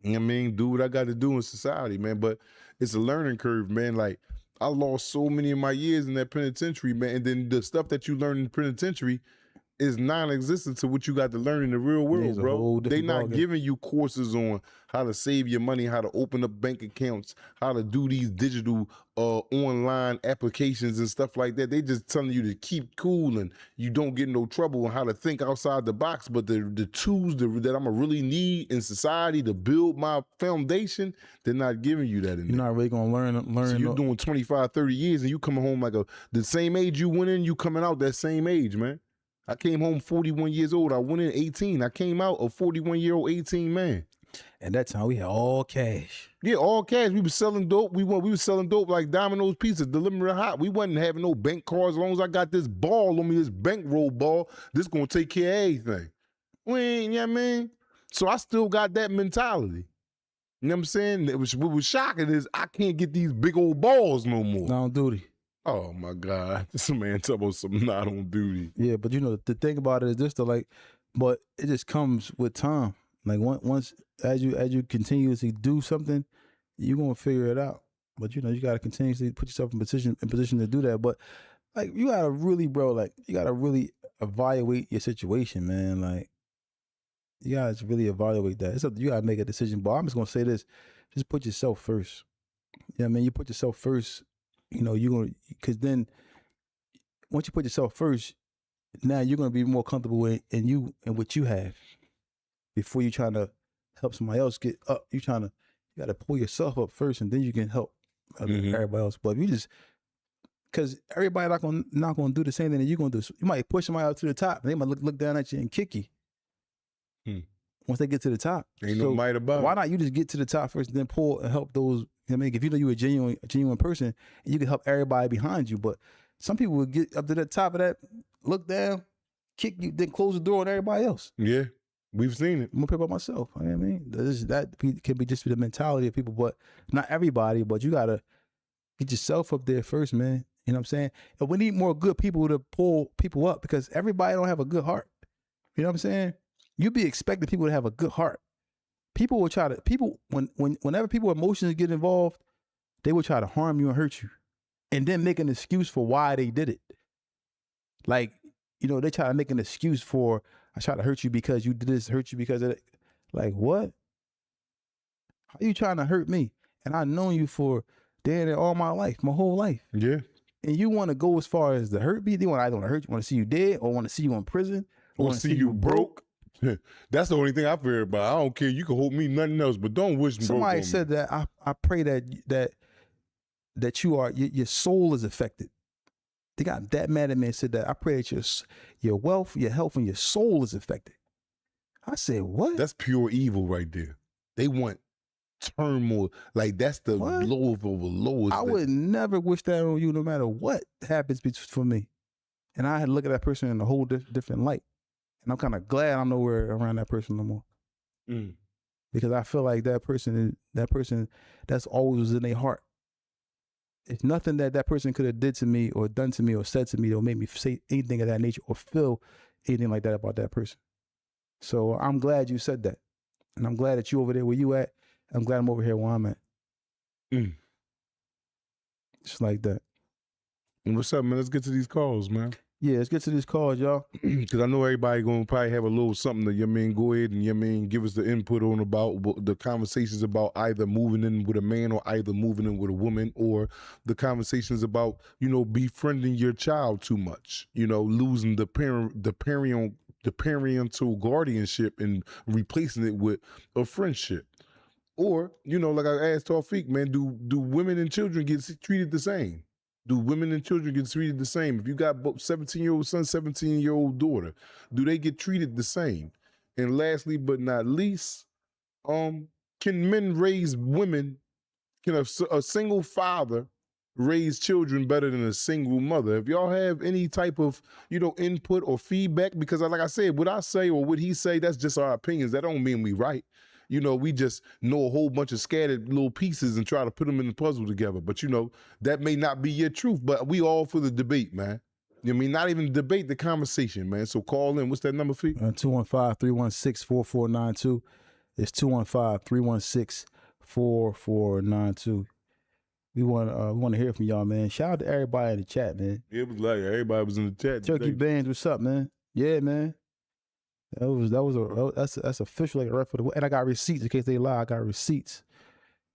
you know what I mean, do what I got to do in society, man. But it's a learning curve, man. Like I lost so many of my years in that penitentiary, man. And then the stuff that you learn in the penitentiary is non-existent to what you got to learn in the real world, It's a bro. whole They different not ballgame. giving you courses on how to save your money, how to open up bank accounts, how to do these digital online applications and stuff like that. They just telling you to keep cool and you don't get in no trouble and how to think outside the box. But the tools that I'm gonna really need in society to build my foundation, they're not giving you that in You're there. not really gonna learn. So you're doing 25, 30 years and you coming home like the same age you went in, you coming out that same age, man. I came home 41 years old. I went in 18. I came out a 41-year-old 18 man. And that time we had all cash. Yeah, all cash. We was selling dope. We was selling dope like Domino's Pizza, delivering hot. We wasn't having no bank cards. As long as I got this ball on me, this bankroll ball, this gonna take care of everything. We ain't, you know what I mean? So I still got that mentality. You know what I'm saying? What was shocking is I can't get these big old balls no more. Not on duty. Oh my God. This man talking about some not on duty. Yeah, but you know, the thing about it is this, though, like, but it just comes with time. Like once as you continuously do something, you're gonna figure it out. But you know, you gotta continuously put yourself in position to do that. But like you gotta really, bro, like you gotta really evaluate your situation, man. Like you gotta really evaluate that. It's up, you gotta make a decision. But I'm just gonna say this: just put yourself first. Yeah, man. You put yourself first. You know, you're gonna, because then once you put yourself first, now you're gonna be more comfortable in you and what you have. Before you trying to help somebody else get up, you gotta pull yourself up first, and then you can help everybody else. But if you just, because everybody not gonna do the same thing that you're gonna do. So you might push somebody up to the top, and they might look down at you and kick you. Once they get to the top, Ain't no might about it. Why not you just get to the top first, and then pull and help those? You know what I mean, if you know you're a genuine person, and you can help everybody behind you. But some people will get up to the top of that, look down, kick you, then close the door on everybody else. Yeah, we've seen it. I'm gonna pay by myself. You know what I mean, that can be just the mentality of people, but not everybody. But you gotta get yourself up there first, man. You know what I'm saying? And we need more good people to pull people up, because everybody don't have a good heart. You know what I'm saying? You be expecting people to have a good heart. People will try to whenever people emotions get involved, they will try to harm you and hurt you, and then make an excuse for why they did it. Like, you know, they try to make an excuse for, I try to hurt you because you did this, hurt you because of that. Like, what? How you trying to hurt me? And I've known you for damn near all my life, my whole life. Yeah. And you want to go as far as to hurt me? They want to hurt you, want to see you dead, or want to see you in prison, or want to see you broke. That's the only thing I fear about. I don't care. You can hold me nothing else, but don't wish me. Somebody said that. I pray that your soul is affected. They got that mad at me and said that. I pray that your wealth, your health, and your soul is affected. I said, what? That's pure evil right there. They want turmoil. Like, that's the lowest of the lowest. I would never wish that on you, no matter what happens for me. And I had to look at that person in a whole different light. And I'm kind of glad I'm nowhere around that person no more. Because I feel like that person, that's always was in their heart. It's nothing that person could have did to me or done to me or said to me that would make me say anything of that nature or feel anything like that about that person. So I'm glad you said that. And I'm glad that you over there where you at. I'm glad I'm over here where I'm at. Just like that. What's up, man? Let's get to these calls, man. Yeah, let's get to these calls, y'all. Because I know everybody going to probably have a little something to, go ahead and, give us the input on about the conversations about either moving in with a man or either moving in with a woman, or the conversations about, befriending your child too much, losing the parental guardianship and replacing it with a friendship. Or, like I asked Tawfiq, man, do women and children get treated the same? Do women and children get treated the same? If you got both 17-year-old son, 17-year-old daughter, do they get treated the same? And lastly, but not least, can men raise women? Can a single father raise children better than a single mother? If y'all have any type of, input or feedback, because like I said, what I say or what he say, that's just our opinions. That don't mean we right. We just know a whole bunch of scattered little pieces and try to put them in the puzzle together. But, that may not be your truth, but we all for the debate, man. Not even debate, the conversation, man. So call in. What's that number, Fee? 215-316-4492. It's 215-316-4492. We want to hear from y'all, man. Shout out to everybody in the chat, man. It was like everybody was in the chat. Turkey Bands, what's up, man? Yeah, man. That's official, like a rep for the, and I got receipts in case they lie. I got receipts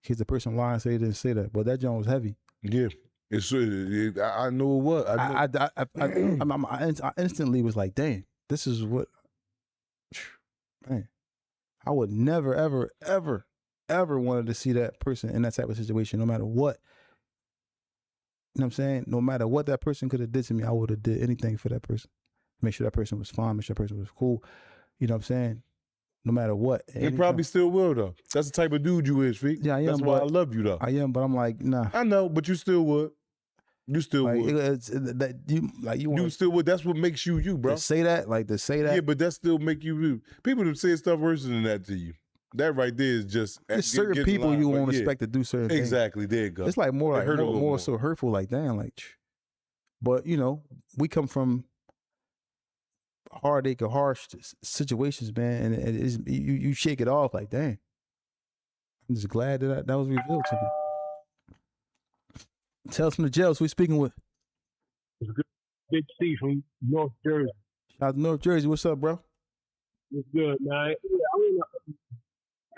in case the person lying and say they didn't say that. But that joint was heavy. Yeah, I know what. I instantly was like, damn, this is what. Man, I would never, ever, ever, ever wanted to see that person in that type of situation, no matter what. You know what I'm saying? No matter what that person could have did to me, I would have did anything for that person. Make sure that person was fine, make sure that person was cool. You know what I'm saying? no matter what. And probably still will though. That's the type of dude you is, Feet. Yeah, I am, That's why I but- love you though. I am, but I'm like, nah. I know, but you still would. You still Like, would. you You want still would. That's what makes you, bro. to say that, like to say that. Yeah, but that still make you. People have said stuff worse than that to you. That right there is just. There's certain get in people line, you but won't yeah. expect to do certain things. Exactly. There you go. It's like more It like hurt a more, little more more. so hurtful. Like damn, like. But you know, we come from heartache or harsh situations, man, and it is you shake it off. Like damn, I'm just glad that that was revealed to me. Tell us from the jails. We speaking with. Big C from North Jersey. Shout out to North Jersey. What's up, bro? It's good, man. Yeah, I want to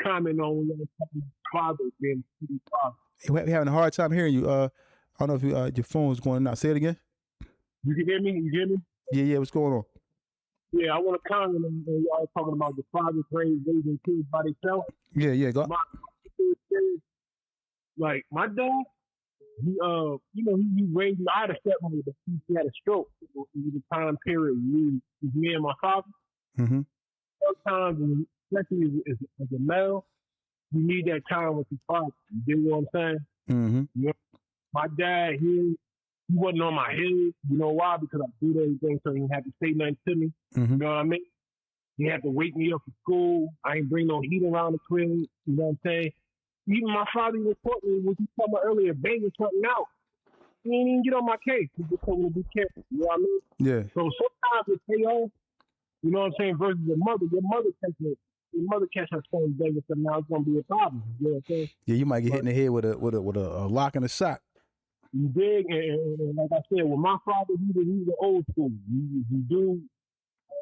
comment on when you were talking about father being a city father. We having a hard time hearing you. I don't know if you, your phone's going out. Say it again. You can hear me? You hear me? Yeah. What's going on? Yeah, I want to comment on when y'all talking about the fathers raising kids by themselves. Yeah. Go. Like my dad, he raised me. I had a stepmother, but she had a stroke. It was the time period me and my father. Mm-hmm. Sometimes, especially as a male, you need that time with your father. You dig what I'm saying? Mm-hmm. My dad, he wasn't on my head. You know why? Because I did everything, so he didn't have to say nothing to me. Mm-hmm. You know what I mean? He had to wake me up for school. I ain't bring no heat around the crib. You know what I'm saying? Even my father was taught me, what you talking about earlier, banging something out. He didn't even get on my case. He just told me to be careful. You know what I mean? Yeah. So sometimes it pay off. You know what I'm saying? Versus your mother catch her son banging something out, it's gonna be a problem. You know what I'm saying? Yeah, you might get hit in the head with a lock and a sock. You dig? And like I said, with my father, he was the old school. You do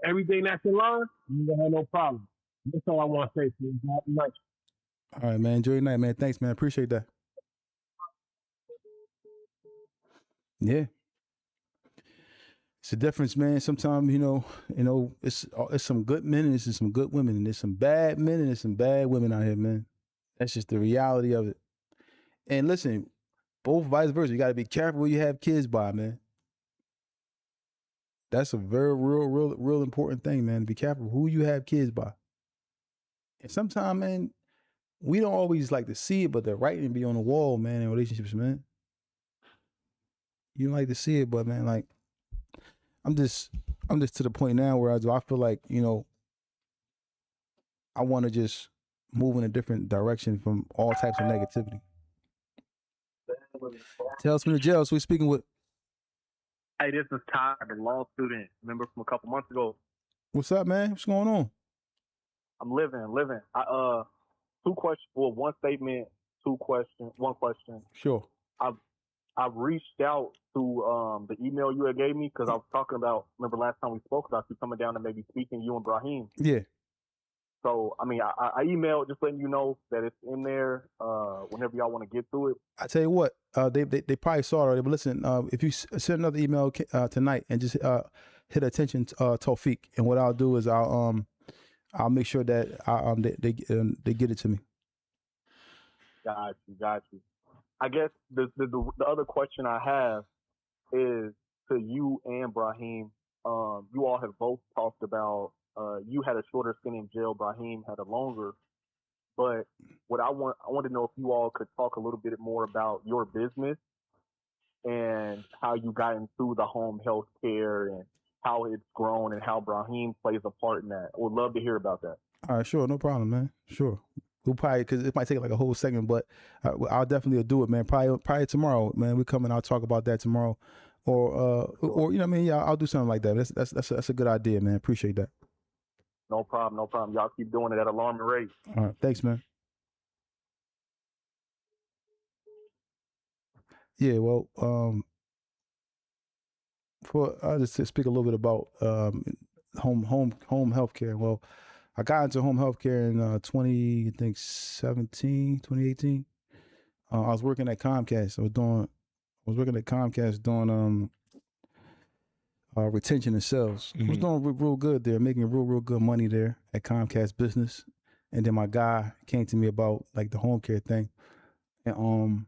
everything that's in line, you don't have no problem. That's all I want to say to you. Nice. All right, man. Enjoy your night, man. Thanks, man. Appreciate that. Yeah. It's a difference, man. Sometimes, you know, it's some good men and it's some good women, and there's some bad men and there's some bad women out here, man. That's just the reality of it. And listen, both vice versa. You got to be careful who you have kids by, man. That's a very real important thing, man. Be careful who you have kids by. And sometimes, man, we don't always like to see it, but the writing be on the wall, man, in relationships, man. You don't like to see it, but man, like, I'm just to the point now where I feel like, you know, I want to just move in a different direction from all types of negativity. Tell us from the jail. So we're speaking with. Hey, this is Ty, the law student. Remember from a couple months ago? What's up, man? What's going on? I'm living. I two questions. Well, one statement, one question. Sure. I've reached out to the email you had gave me because I was talking about. Remember last time we spoke about you coming down and maybe speaking you and Brahim. Yeah. So I mean, I emailed just letting you know that it's in there. Whenever y'all want to get to it. I tell you what, they probably saw it already. But listen, if you send another email tonight and just hit attention to Tawfiq, and what I'll do is I'll make sure that they get it to me. Got you. I guess the other question I have is to you and Brahim. You all have both talked about you had a shorter stint in jail. Brahim had a longer. But what I want to know if you all could talk a little bit more about your business and how you got into the home health care and how it's grown and how Brahim plays a part in that. I would love to hear about that. All right, sure, no problem, man. Sure. We'll probably, because it might take like a whole segment, but I'll definitely do it, man. Probably tomorrow, man. We come and I'll talk about that tomorrow, or you know what I mean? Yeah, I'll do something like that. That's a good idea, man. Appreciate that. No problem. Y'all keep doing it at alarming rate. All right, thanks, man. Yeah, well, I'll just speak a little bit about home health care. Well, I got into home health care in 2018. I was working at Comcast. I was working at Comcast doing retention and sales. I was doing real good there, making real good money there at Comcast Business. And then my guy came to me about like the home care thing, and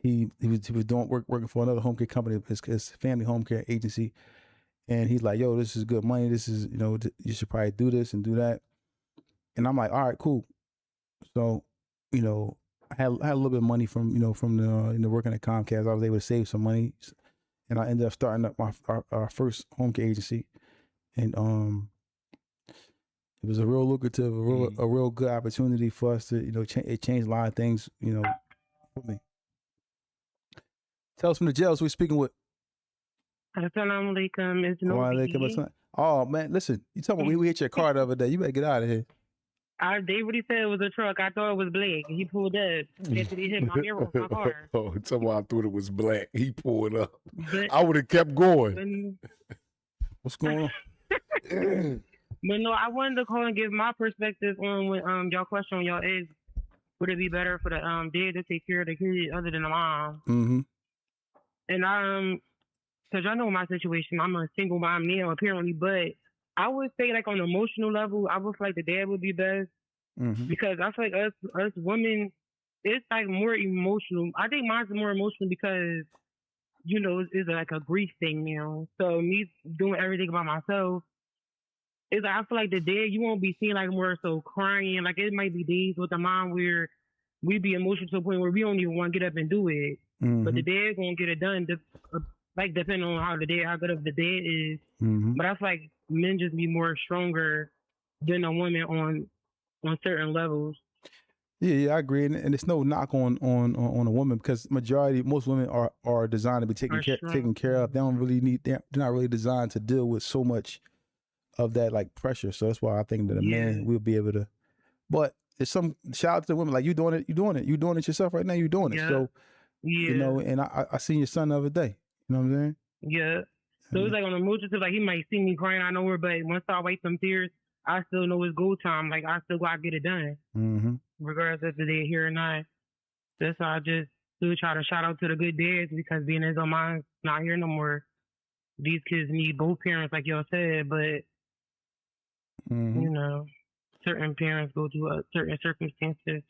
he was doing working for another home care company, his family home care agency, and he's like, "Yo, this is good money. This is, you know, you should probably do this and do that." And I'm like, all right, cool. So, you know, I had a little bit of money from, you know, from the working at Comcast. I was able to save some money, and I ended up starting up our first home care agency. And it was a real lucrative, a real good opportunity for us to, you know, it changed a lot of things, you know, for me. Tell us from the jails we're speaking with. Assalamu alaikum. It's Wa no alaikum assalam. Oh man, listen, you talking about we hit your car the other day. You better get out of here. They really said it was a truck. I thought it was black. He pulled up. After he hit my mirror with my car. Oh, tell me I thought it was black. He pulled up. But, I would have kept going. What's going on? But no, I wanted to call and give my perspective on when y'all question on y'all is, would it be better for the dad to take care of the kid other than the mom? Mm-hmm. And because y'all know my situation, I'm a single mom now apparently, but I would say like on an emotional level, I would feel like the dad would be best because I feel like us women, it's like more emotional. I think mine's more emotional because, you know, it's like a grief thing, you know. So me doing everything by myself, it's like I feel like the dad, you won't be seeing like more so crying. Like it might be days with the mom where we be emotional to a point where we don't even want to get up and do it. But the dad gonna get it done, like depending on how good of the dad is. But I feel like men just be more stronger than a woman on certain levels. Yeah, I agree, and it's no knock on a woman because most women are designed to be taken care of. They don't really they're not really designed to deal with so much of that like pressure. So that's why I think that a man will be able to. But it's some shout out to the women like you're doing it yourself right now. You're doing it. So you know, and I seen your son the other day. You know what I'm saying? Yeah. So it's like on a emotional, like he might see me crying, I know her, but once I wipe some tears, I still know it's go time. Like I still gotta get it done, regardless if they're here or not. That's why I just do try to shout out to the good dads because being as though mine's not here no more. These kids need both parents, like y'all said, but you know, certain parents go through certain circumstances.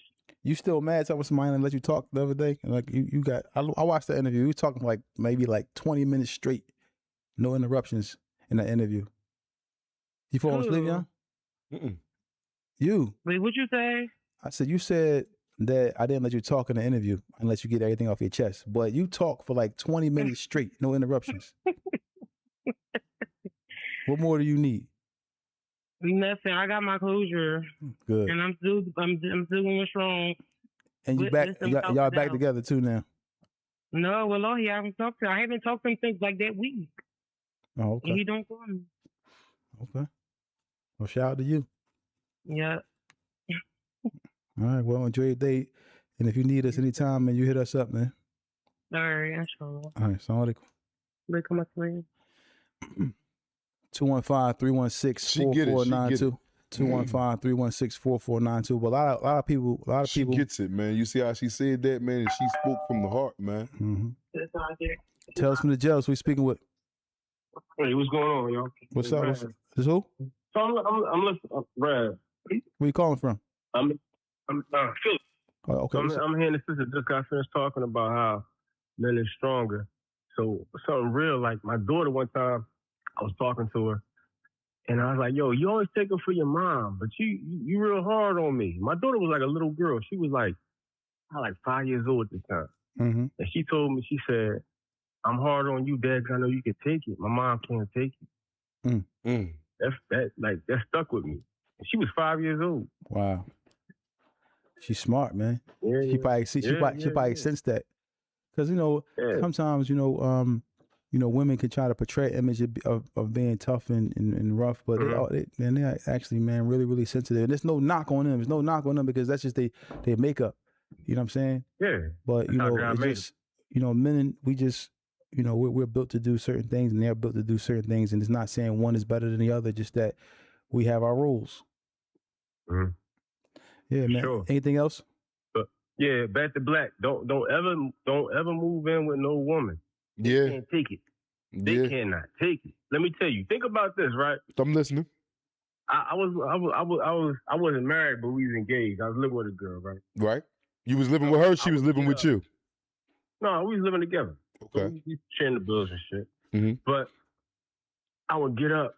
You still mad? Talking with somebody and let you talk the other day? Like you got? I watched the interview. You were talking like maybe like 20 minutes straight, no interruptions in the interview. You falling asleep, young? You? Wait, what you say? I said you said that I didn't let you talk in the interview unless you get everything off your chest. But you talk for like 20 minutes straight, no interruptions. What more do you need? Nothing. I got my closure. Good. And I'm still going strong. And you back? Y'all back together too now? No, well, I haven't talked to him. I haven't talked to him since like that week. Oh, okay. And he don't call me. Okay. Well, shout out to you. Yeah. All right. Well, enjoy your day. And if you need us anytime, man, you hit us up, man. All right. Inshallah. All right. Assalamu alaikum. 215-316-4492. 215-316-4492. But a lot of people. She gets it, man. You see how she said that, man, and she spoke from the heart, man. Tell us from the jails. We speaking with. Hey, what's going on, y'all? What's up? This who? So I'm listening, Brad. Where you calling from? I'm Philip. Oh, okay. I'm hearing the sister just got finished talking about how men is stronger. So something real, like my daughter one time, I was talking to her, and I was like, "Yo, you always take her for your mom, but you real hard on me." My daughter was like a little girl. She was like 5 years old at the time, and she told me, she said, "I'm hard on you, Dad, 'cause I know you can take it. My mom can't take it." That stuck with me. She was 5 years old. Wow. She's smart, man. Yeah, she probably sensed that, because sometimes women can try to portray an image of being tough and rough, but they're actually, man, really, really sensitive. And there's no knock on them. There's no knock on them because that's just their makeup. You know what I'm saying? Yeah. But men, we just, we're built to do certain things, and they're built to do certain things, and it's not saying one is better than the other, just that we have our rules. Yeah, man. Sure. Anything else? Yeah, back to black. Don't ever move in with no woman. They can't take it. They cannot take it. Let me tell you. Think about this, right? I'm listening. I wasn't married, but we was engaged. I was living with a girl, right? Right. You was living with her. She was living with you. No, we was living together. Okay. So we sharing the bills and shit. But I would get up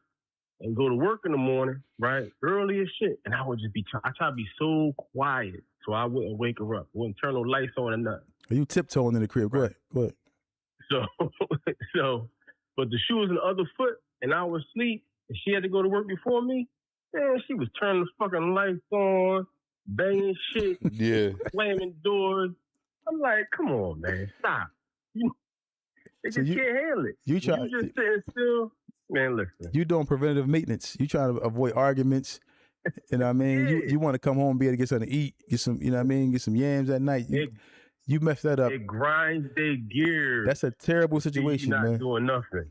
and go to work in the morning, right? Early as shit. And I would just I try to be so quiet so I wouldn't wake her up. Wouldn't turn no lights on or nothing. Are you tiptoeing in the crib? Go ahead. Go ahead. But the shoe was in the other foot and I was asleep and she had to go to work before me. Man, she was turning the fucking lights on, banging shit, Yeah. slamming doors. I'm like, come on, man, stop. They So just you- can't handle it. you try- You just sitting still. Man, listen. You doing preventative maintenance. You trying to avoid arguments. You know what I mean? Yeah. You want to come home and be able to get something to eat, get some, you know what I mean, get some yams at night. You messed that up. It grinds their gears. That's a terrible You're situation, not man. doing nothing.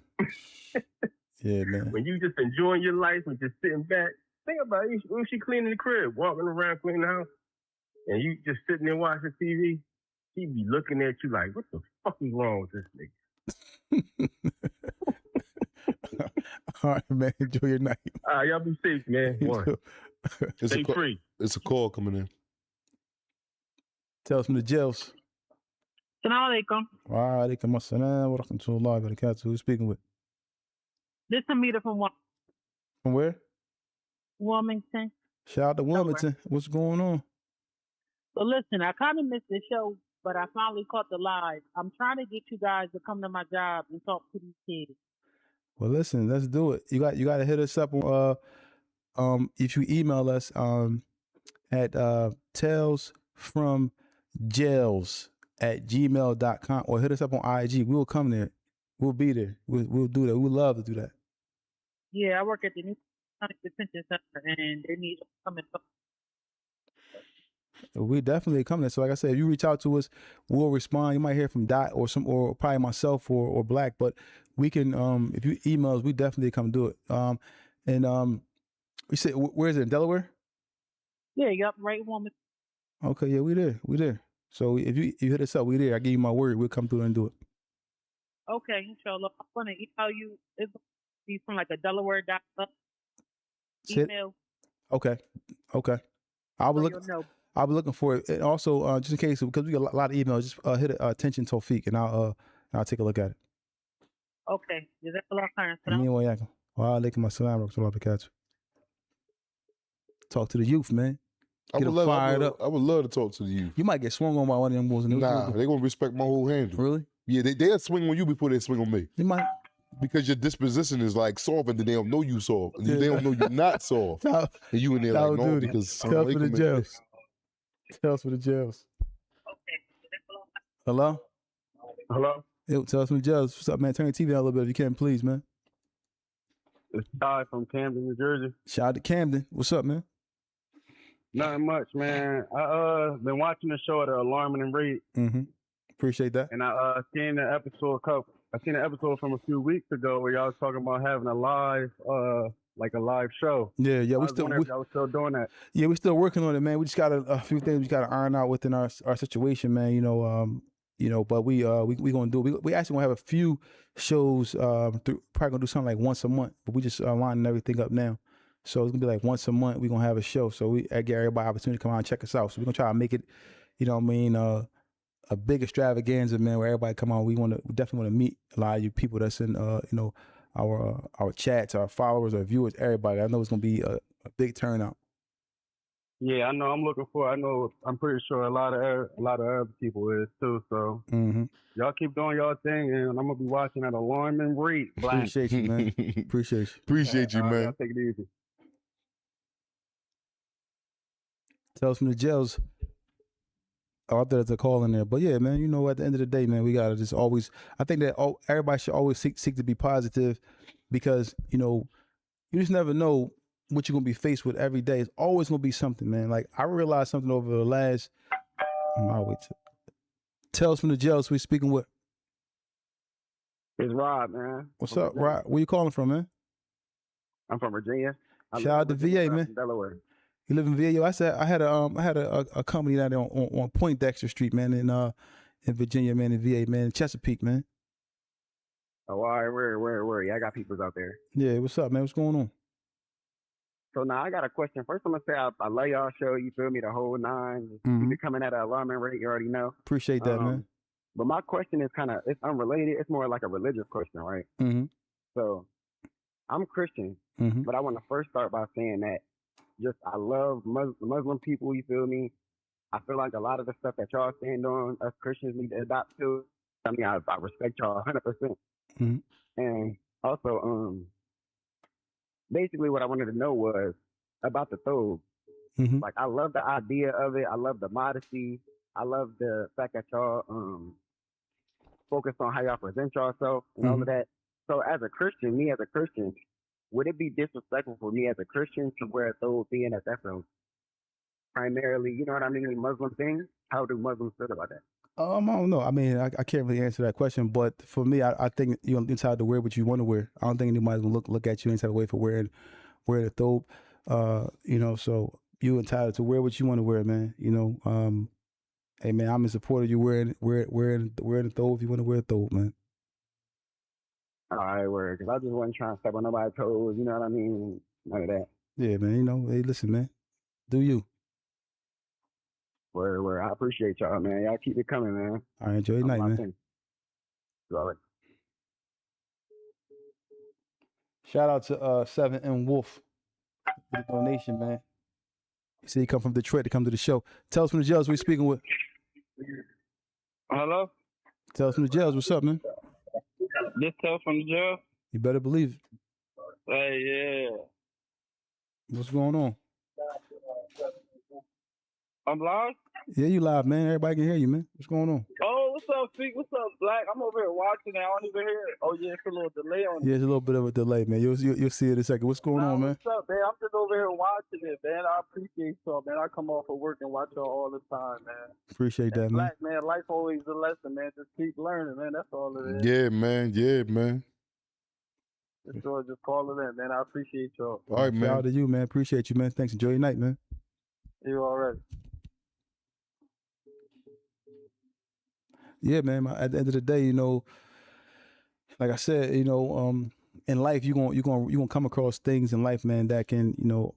Yeah, man. When you just enjoying your life and just sitting back, think about it. When she cleaning the crib, walking around cleaning the house, and you just sitting there watching TV, she be looking at you like, what the fuck is wrong with this nigga? All right, man. Enjoy your night. All right, y'all be safe, man. One. It's Stay a, free. it's a call coming in. Tell us from the jails. Assalamu alaikum. Wa alaikum assalam wa rahmatullahi wa barakatuh. Who's speaking with? This is Amita from From where? Wilmington. Shout out to Wilmington. What's going on? So listen, I kind of missed the show, but I finally caught the live. I'm trying to get you guys to come to my job and talk to these kids. Well, listen, let's do it. You got to hit us up on if you email us at talesfromjails@gmail.com or hit us up on IG. We will come there. We'll be there. We'll do that. We'd love to do that. Yeah, I work at the New Detention Center, and they need to come and talk. We definitely come there. So like I said, if you reach out to us, we'll respond. You might hear from Dot or probably myself or Black, but we can if you email us, we definitely come do it. You said where is it, in Delaware? Yeah, yup, right, woman. Okay, yeah, we there. So if you hit us up, we there. I give you my word, we'll come through and do it. Okay, inshallah. I'm gonna email you. It's gonna be from like a Delaware email. Okay. I'll be So looking. you'll know. I'll be looking for it. And also, just in case, because we got a lot of emails, just hit attention Tawfiq, and I'll take a look at it. Okay, Jazakallah khairan. Wa alaikum assalam wa rahmatullahi wa barakatuh. Talk to the youth, man. I Get would, 'em love, fired up. I would love to talk to you. You might get swung on by one of them boys. Nah, they're going to respect my whole handle. Really? Yeah, they'll swing on you before they swing on me. You might. Because your disposition is like soft and then they don't know you soft. And they don't know you're not soft. And you in there like, no, because Tell us for the jails. Tell us for the jails. Hello? Hello? Yo, tell us from the jails. What's up, man? Turn your TV on a little bit if you can, please, man. It's Ty from Camden, New Jersey. Shout out to Camden. What's up, man? Nothing much, man. I been watching the show at an alarming rate. Mm-hmm. Appreciate that. And I seen the episode from a few weeks ago where y'all was talking about having a live show. Yeah, I we was still wondering if y'all was still doing that. yeah, we're still working on it, man. We just got a few things we got to iron out within our situation, man. But we gonna do it. We actually gonna have a few shows. Probably gonna do something like once a month, but we just lining everything up now. So it's gonna be like once a month we gonna have a show. So we get everybody opportunity to come out and check us out. So we're gonna try to make it, a big extravaganza, man, where everybody come on. We definitely want to meet a lot of you people that's in our chats, our followers, our viewers, everybody. I know it's gonna be a big turnout. Yeah, I know. I'm pretty sure a lot of other people is too. So y'all keep doing y'all thing, and I'm gonna be watching at alarming rate. Black. Appreciate you, man. Appreciate you. Appreciate you, man. Y'all take it easy. Tell us from the jails. Oh, I thought there's a call in there, but yeah, man. At the end of the day, man, we gotta just always. I think that everybody should always seek to be positive, because you just never know what you're gonna be faced with every day. It's always gonna be something, man. Like I realized something over the last. Tell us from the jails. We speaking with. It's Rob, man. What's up, Rob? Where you calling from, man? I'm from Virginia. Shout out to VA, man. Delaware. You live in VA? Yo, I had a company down there on Poindexter Street, man, in Virginia, man, in VA, man, in Chesapeake, man. Oh, all right, where? Yeah, I got peoples out there. Yeah, what's up, man? What's going on? So now I got a question. First, I'm gonna say I love y'all show. You feel me? The whole nine. You be coming at an alarming rate. You already know. Appreciate that, man. But my question is it's unrelated. It's more like a religious question, right? Mm-hmm. So I'm Christian, But I want to first start by saying that just I love Muslim people. You feel me? I feel like a lot of the stuff that y'all stand on, us Christians need to adopt to. I mean, I respect y'all 100%. And also, basically, what I wanted to know was about the thobe. Like, I love the idea of it. I love the modesty. I love the fact that y'all focus on how y'all present yourself and all of that. So, as a Christian, me as a Christian, would it be disrespectful for me as a Christian to wear a thobe, being that that's a primarily, you know what I mean, Muslim thing? How do Muslims feel about that? I don't know. I mean, I can't really answer that question, but for me, I think you're entitled to wear what you want to wear. I don't think anybody's gonna look at you any type of way for wearing the thobe. You know, so you're entitled to wear what you want to wear, man. You know, hey man, I'm in support of you wearing the thobe if you want to wear a thobe, man. All right, word. Because I just wasn't trying to step on nobody's toes. You know what I mean? None of that. Yeah, man. You know, hey, listen, man. Do you? Word. I appreciate y'all, man. Y'all keep it coming, man. All right, enjoy your night, man. All right. Shout out to 7M Wolf for the donation, man. He said he come from Detroit to come to the show. Tell us from the jails who we speaking with. Hello? Tell us from the jails. What's up, man? This Tell from the jail? You better believe it. Hey, yeah. What's going on? I'm live? Yeah, you live, man. Everybody can hear you, man. What's going on? Oh, what's up, Feek? What's up, Black? I'm over here watching it. I don't even hear it. Oh, yeah, it's a little delay on it. Yeah, it's a little bit of a delay, man. You'll see it in a second. What's going on, man? What's up, man? I'm just over here watching it, man. I appreciate y'all, man. I come off of work and watch y'all all the time, man. Appreciate that, man. Black, man, life always a lesson, man. Just keep learning, man. That's all it is. Yeah, man. Just call it in, man. I appreciate y'all. All right, man. Shout out to you, man. Appreciate you, man. Thanks. Enjoy your night, man. You already. Yeah, man. At the end of the day, you know, like I said, you know, in life, you're gonna come across things in life, man, that can, you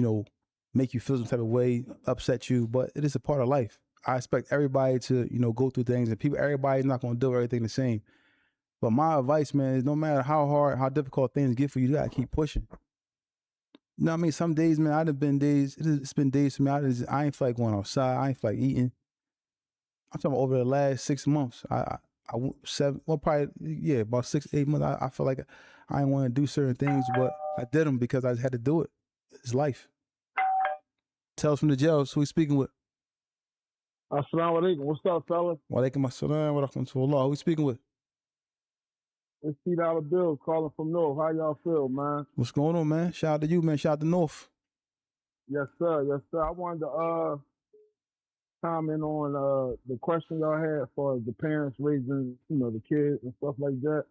know, make you feel some type of way, upset you, but it is a part of life. I expect everybody to, you know, go through things, and everybody's not gonna do everything the same. But my advice, man, is no matter how hard, how difficult things get for you, you gotta keep pushing. You know what I mean? Some days, man, it's been days for me, I ain't feel like going outside, I ain't feel like eating. I'm talking about over the last 6 months. About 6 to 8 months. I feel like I didn't want to do certain things, but I did them because I had to do it. It's life. Tell us from the jails who we speaking with. Assalamu alaikum. What's up, fellas? Wa alaikum assalam wa rahmatullah. Who we speaking with? It's $2 Bill calling from North. How y'all feel, man? What's going on, man? Shout out to you, man. Shout out to North. Yes, sir. I wanted to comment on the question y'all had for the parents raising, you know, the kids and stuff like that.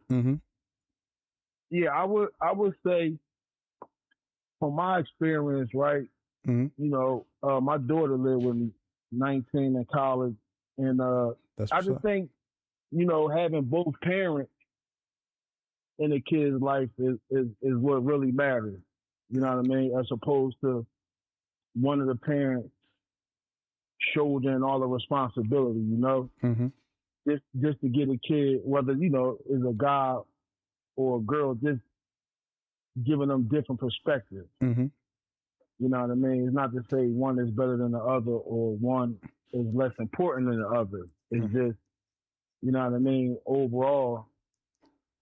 Yeah, I would say, from my experience, right? You know, my daughter lived with me, 19 in college, and I just think, you know, having both parents in a kid's life is what really matters. You know what I mean? As opposed to one of the parents shouldering all the responsibility, you know? Just to get a kid, whether, you know, is a guy or a girl, just giving them different perspectives. You know what I mean? It's not to say one is better than the other or one is less important than the other. It's just, you know what I mean, overall,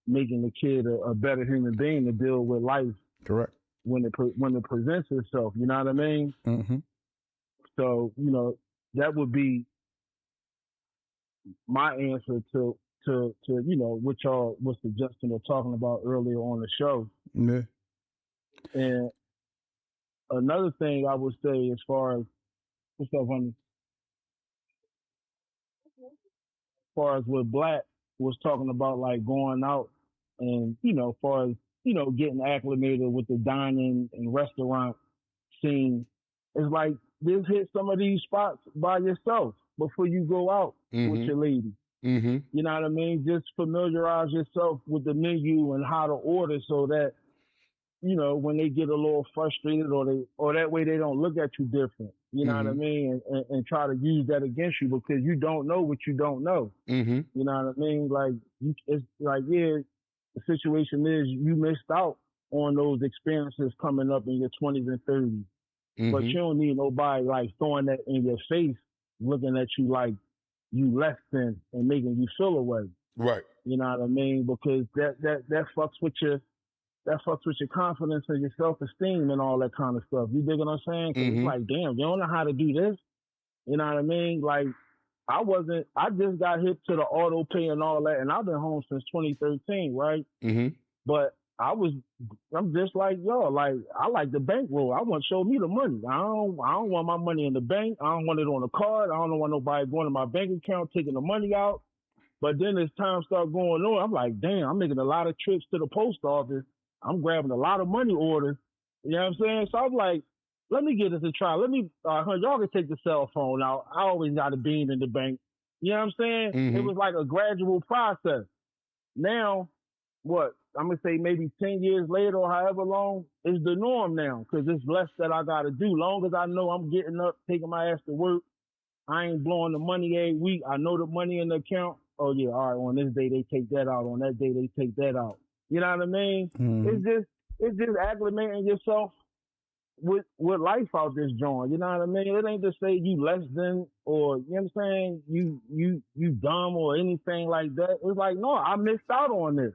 making the kid a better human being to deal with life. Correct. When it presents itself, you know what I mean? So, you know, that would be my answer to you know, what y'all was suggesting or talking about earlier on the show. Yeah. And another thing I would say, as far as what's up, honey? As far as what Black was talking about, like going out and, you know, as far as, you know, getting acclimated with the dining and restaurant scene, it's like just hit some of these spots by yourself before you go out with your lady. You know what I mean? Just familiarize yourself with the menu and how to order, so that, you know, when they get a little frustrated or that way they don't look at you different. You know what I mean? And try to use that against you, because you don't know what you don't know. You know what I mean? Like, it's like, yeah, the situation is you missed out on those experiences coming up in your 20s and 30s. But you don't need nobody like throwing that in your face, looking at you like you less than and making you feel away. Right. You know what I mean? Because that fucks with your confidence and your self-esteem and all that kind of stuff. You dig what I'm saying? 'Cause it's like, damn, you don't know how to do this. You know what I mean? Like, I just got hip to the auto pay and all that, and I've been home since 2013, right? But I'm just like y'all. Like, I like the bankroll. I want to show me the money. I don't want my money in the bank. I don't want it on a card. I don't want nobody going to my bank account, taking the money out. But then as time starts going on, I'm like, damn, I'm making a lot of trips to the post office. I'm grabbing a lot of money orders. You know what I'm saying? So I'm like, let me get this a try. Y'all can take the cell phone out. I always got a bean in the bank. You know what I'm saying? It was like a gradual process. Now, I'm going to say maybe 10 years later or however long, is the norm now because it's less that I got to do. Long as I know I'm getting up, taking my ass to work, I ain't blowing the money every week. I know the money in the account. Oh, yeah, all right, on this day they take that out. On that day they take that out. You know what I mean? It's just acclimating yourself with life out this joint. You know what I mean? It ain't to say you less than or, you know what I'm saying, you dumb or anything like that. It's like, no, I missed out on this.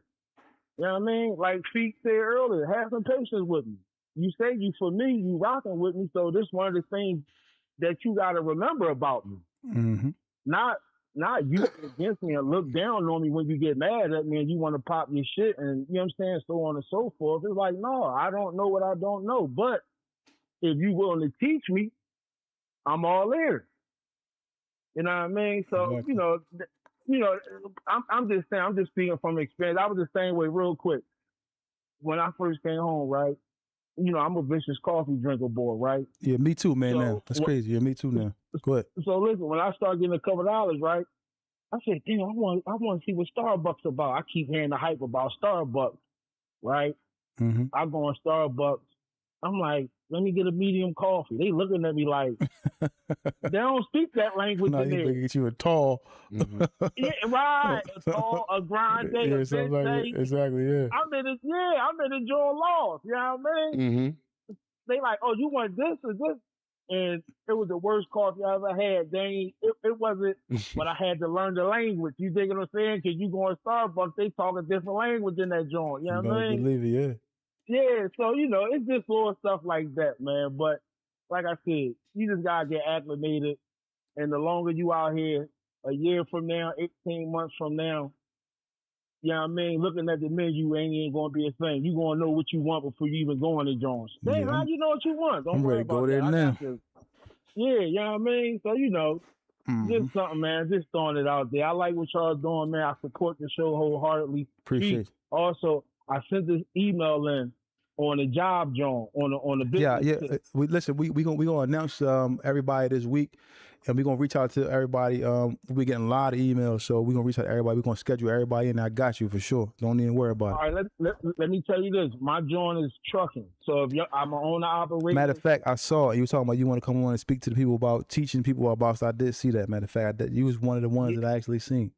You know what I mean? Like Feek said earlier, have some patience with me. You say you for me, you rocking with me, so this one of the things that you got to remember about me. Not you against me and look down on me when you get mad at me and you want to pop your shit and, you know what I'm saying, so on and so forth. It's like, no, I don't know what I don't know. But if you willing to teach me, I'm all ears. You know what I mean? So, I'm just saying, I'm just speaking from experience. I was the same way real quick. When I first came home, right? I'm a vicious coffee drinker boy, right? Yeah, me too, man. Now that's crazy. Yeah, me too now. Go ahead. So listen, when I started getting a couple dollars, right? I said, damn, I want to see what Starbucks about. I keep hearing the hype about Starbucks, right? I go on Starbucks. I'm like, let me get a medium coffee. They looking at me like, they don't speak that language in there. They get you a tall. Yeah, right. A tall, a grande, a big day. Exactly, yeah. I'm in the Joe Laws. You know what I mean? They like, oh, you want this or this? And it was the worst coffee I ever had. It wasn't, but I had to learn the language. You dig what I'm saying? Because you go to Starbucks, they talk a different language in that joint. You know what I mean? Believe it, yeah. Yeah, so, it's just little stuff like that, man. But like I said, you just got to get acclimated. And the longer you out here, a year from now, 18 months from now, you know what I mean? Looking at the menu ain't going to be a thing. You going to know what you want before you even go in the joints. Hey, how you know what you want? Don't I'm worry ready to go about there that. now. Yeah, you know what I mean? So, just something, man. Just throwing it out there. I like what y'all doing, man. I support the show wholeheartedly. Appreciate it. Also, I sent this email in on the job, John, on the business. Yeah. We gonna announce everybody this week, and we're gonna reach out to everybody. We're getting a lot of emails, so we're gonna reach out to everybody. We're gonna schedule everybody in. I got you for sure. Don't even worry about it. All right, let me tell you this. My joint is trucking, so if I'm an owner operator. Matter of fact, I saw you were talking about you want to come on and speak to the people about teaching people about. So I did see that. Matter of fact, you was one of the ones that I actually seen.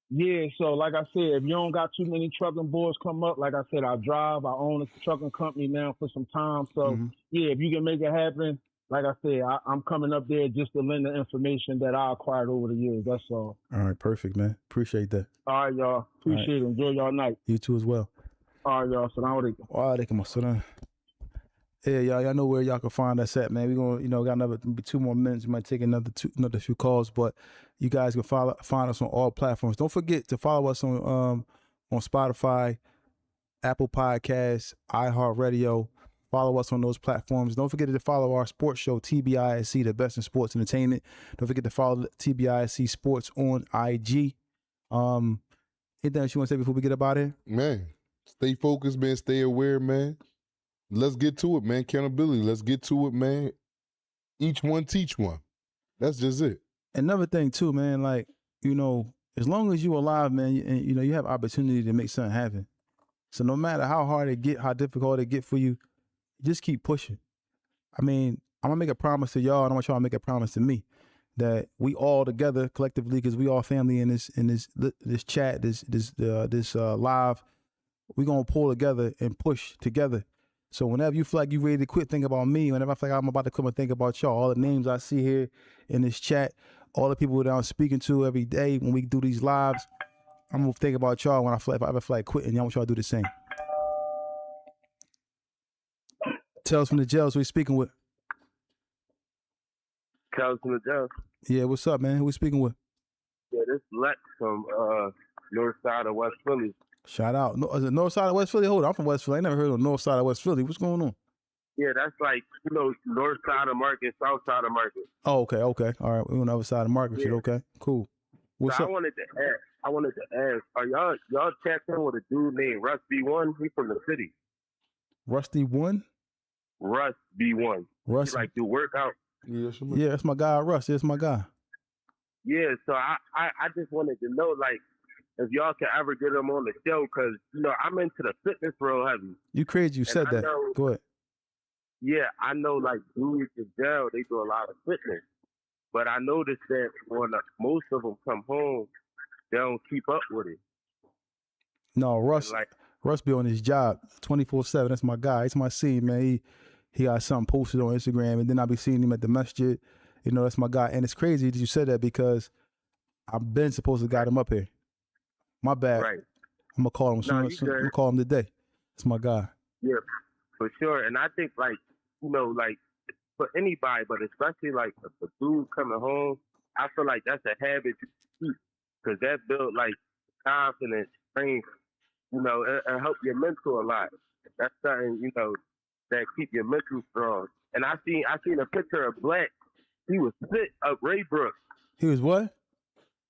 Yeah, so like I said, if you don't got too many trucking boys come up, like I said, I own a trucking company now for some time. So yeah, if you can make it happen, like I said, I'm coming up there just to lend the information that I acquired over the years. That's all. All right, perfect, man. Appreciate that. All right, y'all. Appreciate it. Enjoy y'all night. You too as well. All right, y'all. Assalamu alaikum. Wa alaikum assalam. Yeah, y'all know where y'all can find us at, man. We're gonna, got another 2 more minutes. We might take another few calls, but you guys can find us on all platforms. Don't forget to follow us on Spotify, Apple Podcasts, iHeartRadio. Follow us on those platforms. Don't forget to follow our sports show, TBISC, the best in sports entertainment. Don't forget to follow TBISC Sports on IG. Anything else you want to say before we get up out of here? Man, stay focused, man. Stay aware, man. Let's get to it, man. Accountability. Let's get to it, man. Each one teach one. That's just it. Another thing too, man, like, as long as you're alive, man, you have opportunity to make something happen. So no matter how hard it get, how difficult it get for you, just keep pushing. I mean, I'm gonna make a promise to y'all, and I want y'all to make a promise to me that we all together collectively, because we all family in this chat, this live we're gonna pull together and push together. So whenever you feel like you ready to quit, think about me. Whenever I feel like I'm about to come and think about y'all, all the names I see here in this chat, all the people that I'm speaking to every day when we do these lives, I'm gonna think about y'all when if I ever feel like quitting. Y'all want y'all to do the same. Tales from the Jails, who we speaking with? Tales from the Jails. Yeah, what's up, man? Who we speaking with? Yeah, this Lex from north side of West Philly. Shout out. No, is it north side of West Philly? Hold on, I'm from West Philly. I never heard of north side of West Philly. What's going on? Yeah, that's like, north side of Market, south side of Market. Oh, okay. All right, we're on the other side of Market. Shit, okay, cool. What's so up? I wanted to ask, are y'all tapped in with a dude named Russ B1? He's from the city. Rusty One? Russ B1. Russ. He like do workout. Yeah, that's my guy, Russ. That's my guy. Yeah, so I just wanted to know, like, if y'all can ever get him on the show, because, I'm into the fitness real heavy. You crazy, you said that. Go ahead. Yeah, I know, like, dudes in jail, they do a lot of fitness. But I noticed that when most of them come home, they don't keep up with it. No, Russ be on his job 24/7. That's my guy. It's my scene, man. He got something posted on Instagram, and then I'll be seeing him at the masjid. That's my guy. And it's crazy that you said that because I've been supposed to got him up here. My bad. Right. I'm gonna call him soon. I'm gonna call him today. It's my guy. Yeah, for sure. And I think, like, like, for anybody, but especially like a dude coming home, I feel like that's a habit to keep, because that builds like confidence, strength. It help your mental a lot. That's something that keep your mental strong. And I seen a picture of Black. He was fit up Ray Brooks. He was what?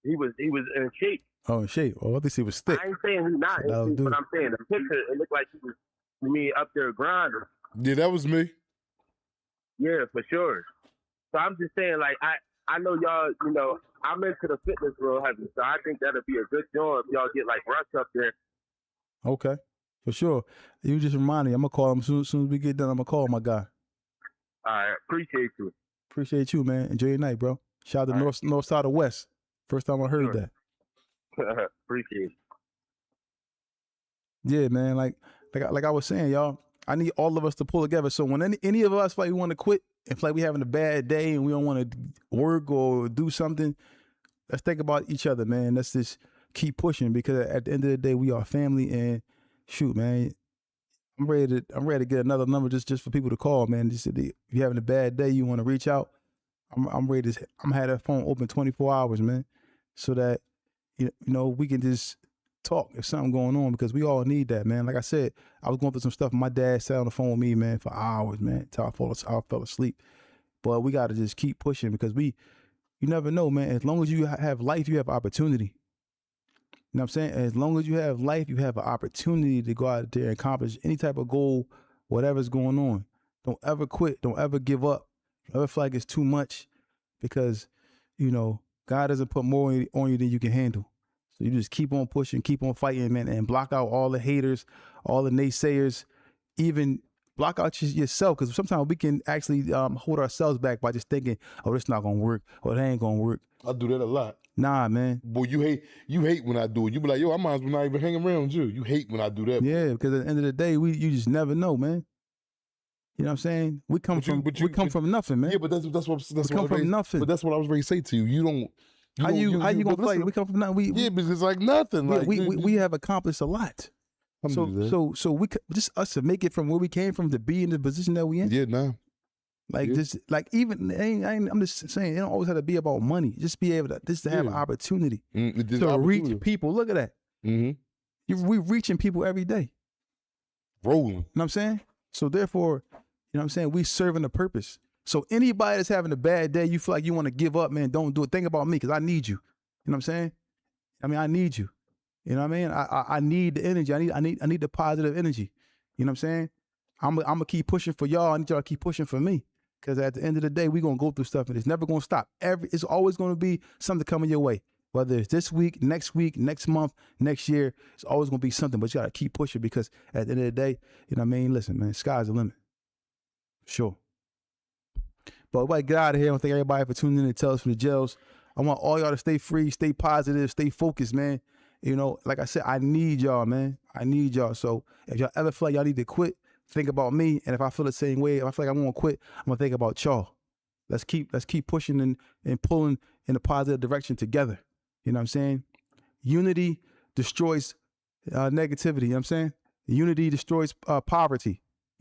He was in shape. Oh, in shape. Oh, I think he was thick. I ain't saying he's not in shape, but I'm saying the picture, it looked like he was up there grinding. Yeah, that was me. Yeah, for sure. So I'm just saying, like, I know y'all, I'm into the fitness real heavy, so I think that'll be a good job if y'all get, like, Russ up there. Okay, for sure. You just reminded me. I'm going to call him soon as we get done. I'm going to call my guy. All right, appreciate you. Appreciate you, man. Enjoy your night, bro. Shout out to north side of West. First time I heard that. Appreciate it. Yeah, man. Like I was saying, y'all, I need all of us to pull together. So when any of us like we want to quit, if like we having a bad day and we don't want to work or do something, let's think about each other, man. Let's just keep pushing, because at the end of the day, we are family. And shoot, man, I'm ready to get another number just for people to call, man. Just if you're having a bad day, you want to reach out, I'm ready to. I'm had that phone open 24 hours, man, so that we can just talk if something going on, because we all need that, man. Like I said, I was going through some stuff. My dad sat on the phone with me, man, for hours, man, until I fell asleep. But we got to just keep pushing, because you never know, man. As long as you have life, you have opportunity. You know what I'm saying? As long as you have life, you have an opportunity to go out there and accomplish any type of goal, whatever's going on. Don't ever quit. Don't ever give up. Don't ever feel like it's too much, because, God doesn't put more on you than you can handle. So you just keep on pushing, keep on fighting, man, and block out all the haters, all the naysayers, even block out yourself, because sometimes we can actually hold ourselves back by just thinking, oh, this not going to work, or that ain't going to work. I do that a lot. Nah, man. Boy, you hate when I do it. You be like, yo, I might as well not even hang around you. You hate when I do that. Yeah, because at the end of the day, you just never know, man. You know what I'm saying? We come from nothing, man. Yeah, but that's from nothing. But that's what I was ready to say to you. You don't. How you gonna fight? We come from nothing. Because it's like nothing. Yeah, like we have accomplished a lot. So we just us to make it from where we came from to be in the position that we in. Yeah, nah. Like just like even I'm just saying, it don't always have to be about money. Just be able to have an opportunity to reach people. Look at that. Mm-hmm. We reaching people every day. Rolling. You know what I'm saying? So therefore, you know what I'm saying, we serving a purpose. So anybody that's having a bad day, you feel like you want to give up, man, don't do it. Think about me, because I need you. You know what I'm saying? I mean, I need you. You know what I mean? I need the energy. I need the positive energy. You know what I'm saying? I'm gonna keep pushing for y'all. I need y'all to keep pushing for me. Because at the end of the day, we're gonna go through stuff, and it's never gonna stop. It's always gonna be something coming your way. Whether it's this week, next month, next year, it's always gonna be something. But you gotta keep pushing, because at the end of the day, you know what I mean? Listen, man, sky's the limit. Sure. But everybody get out of here. I want to thank everybody for tuning in to Tales from the Jails. I want all y'all to stay free, stay positive, stay focused, man. You know, like I said, I need y'all, man. I need y'all. So if y'all ever feel like y'all need to quit, think about me. And if I feel the same way, if I feel like I want to quit, I'm gonna think about y'all. Let's keep pushing and pulling in a positive direction together. You know what I'm saying? Unity destroys negativity. You know what I'm saying? Unity destroys poverty.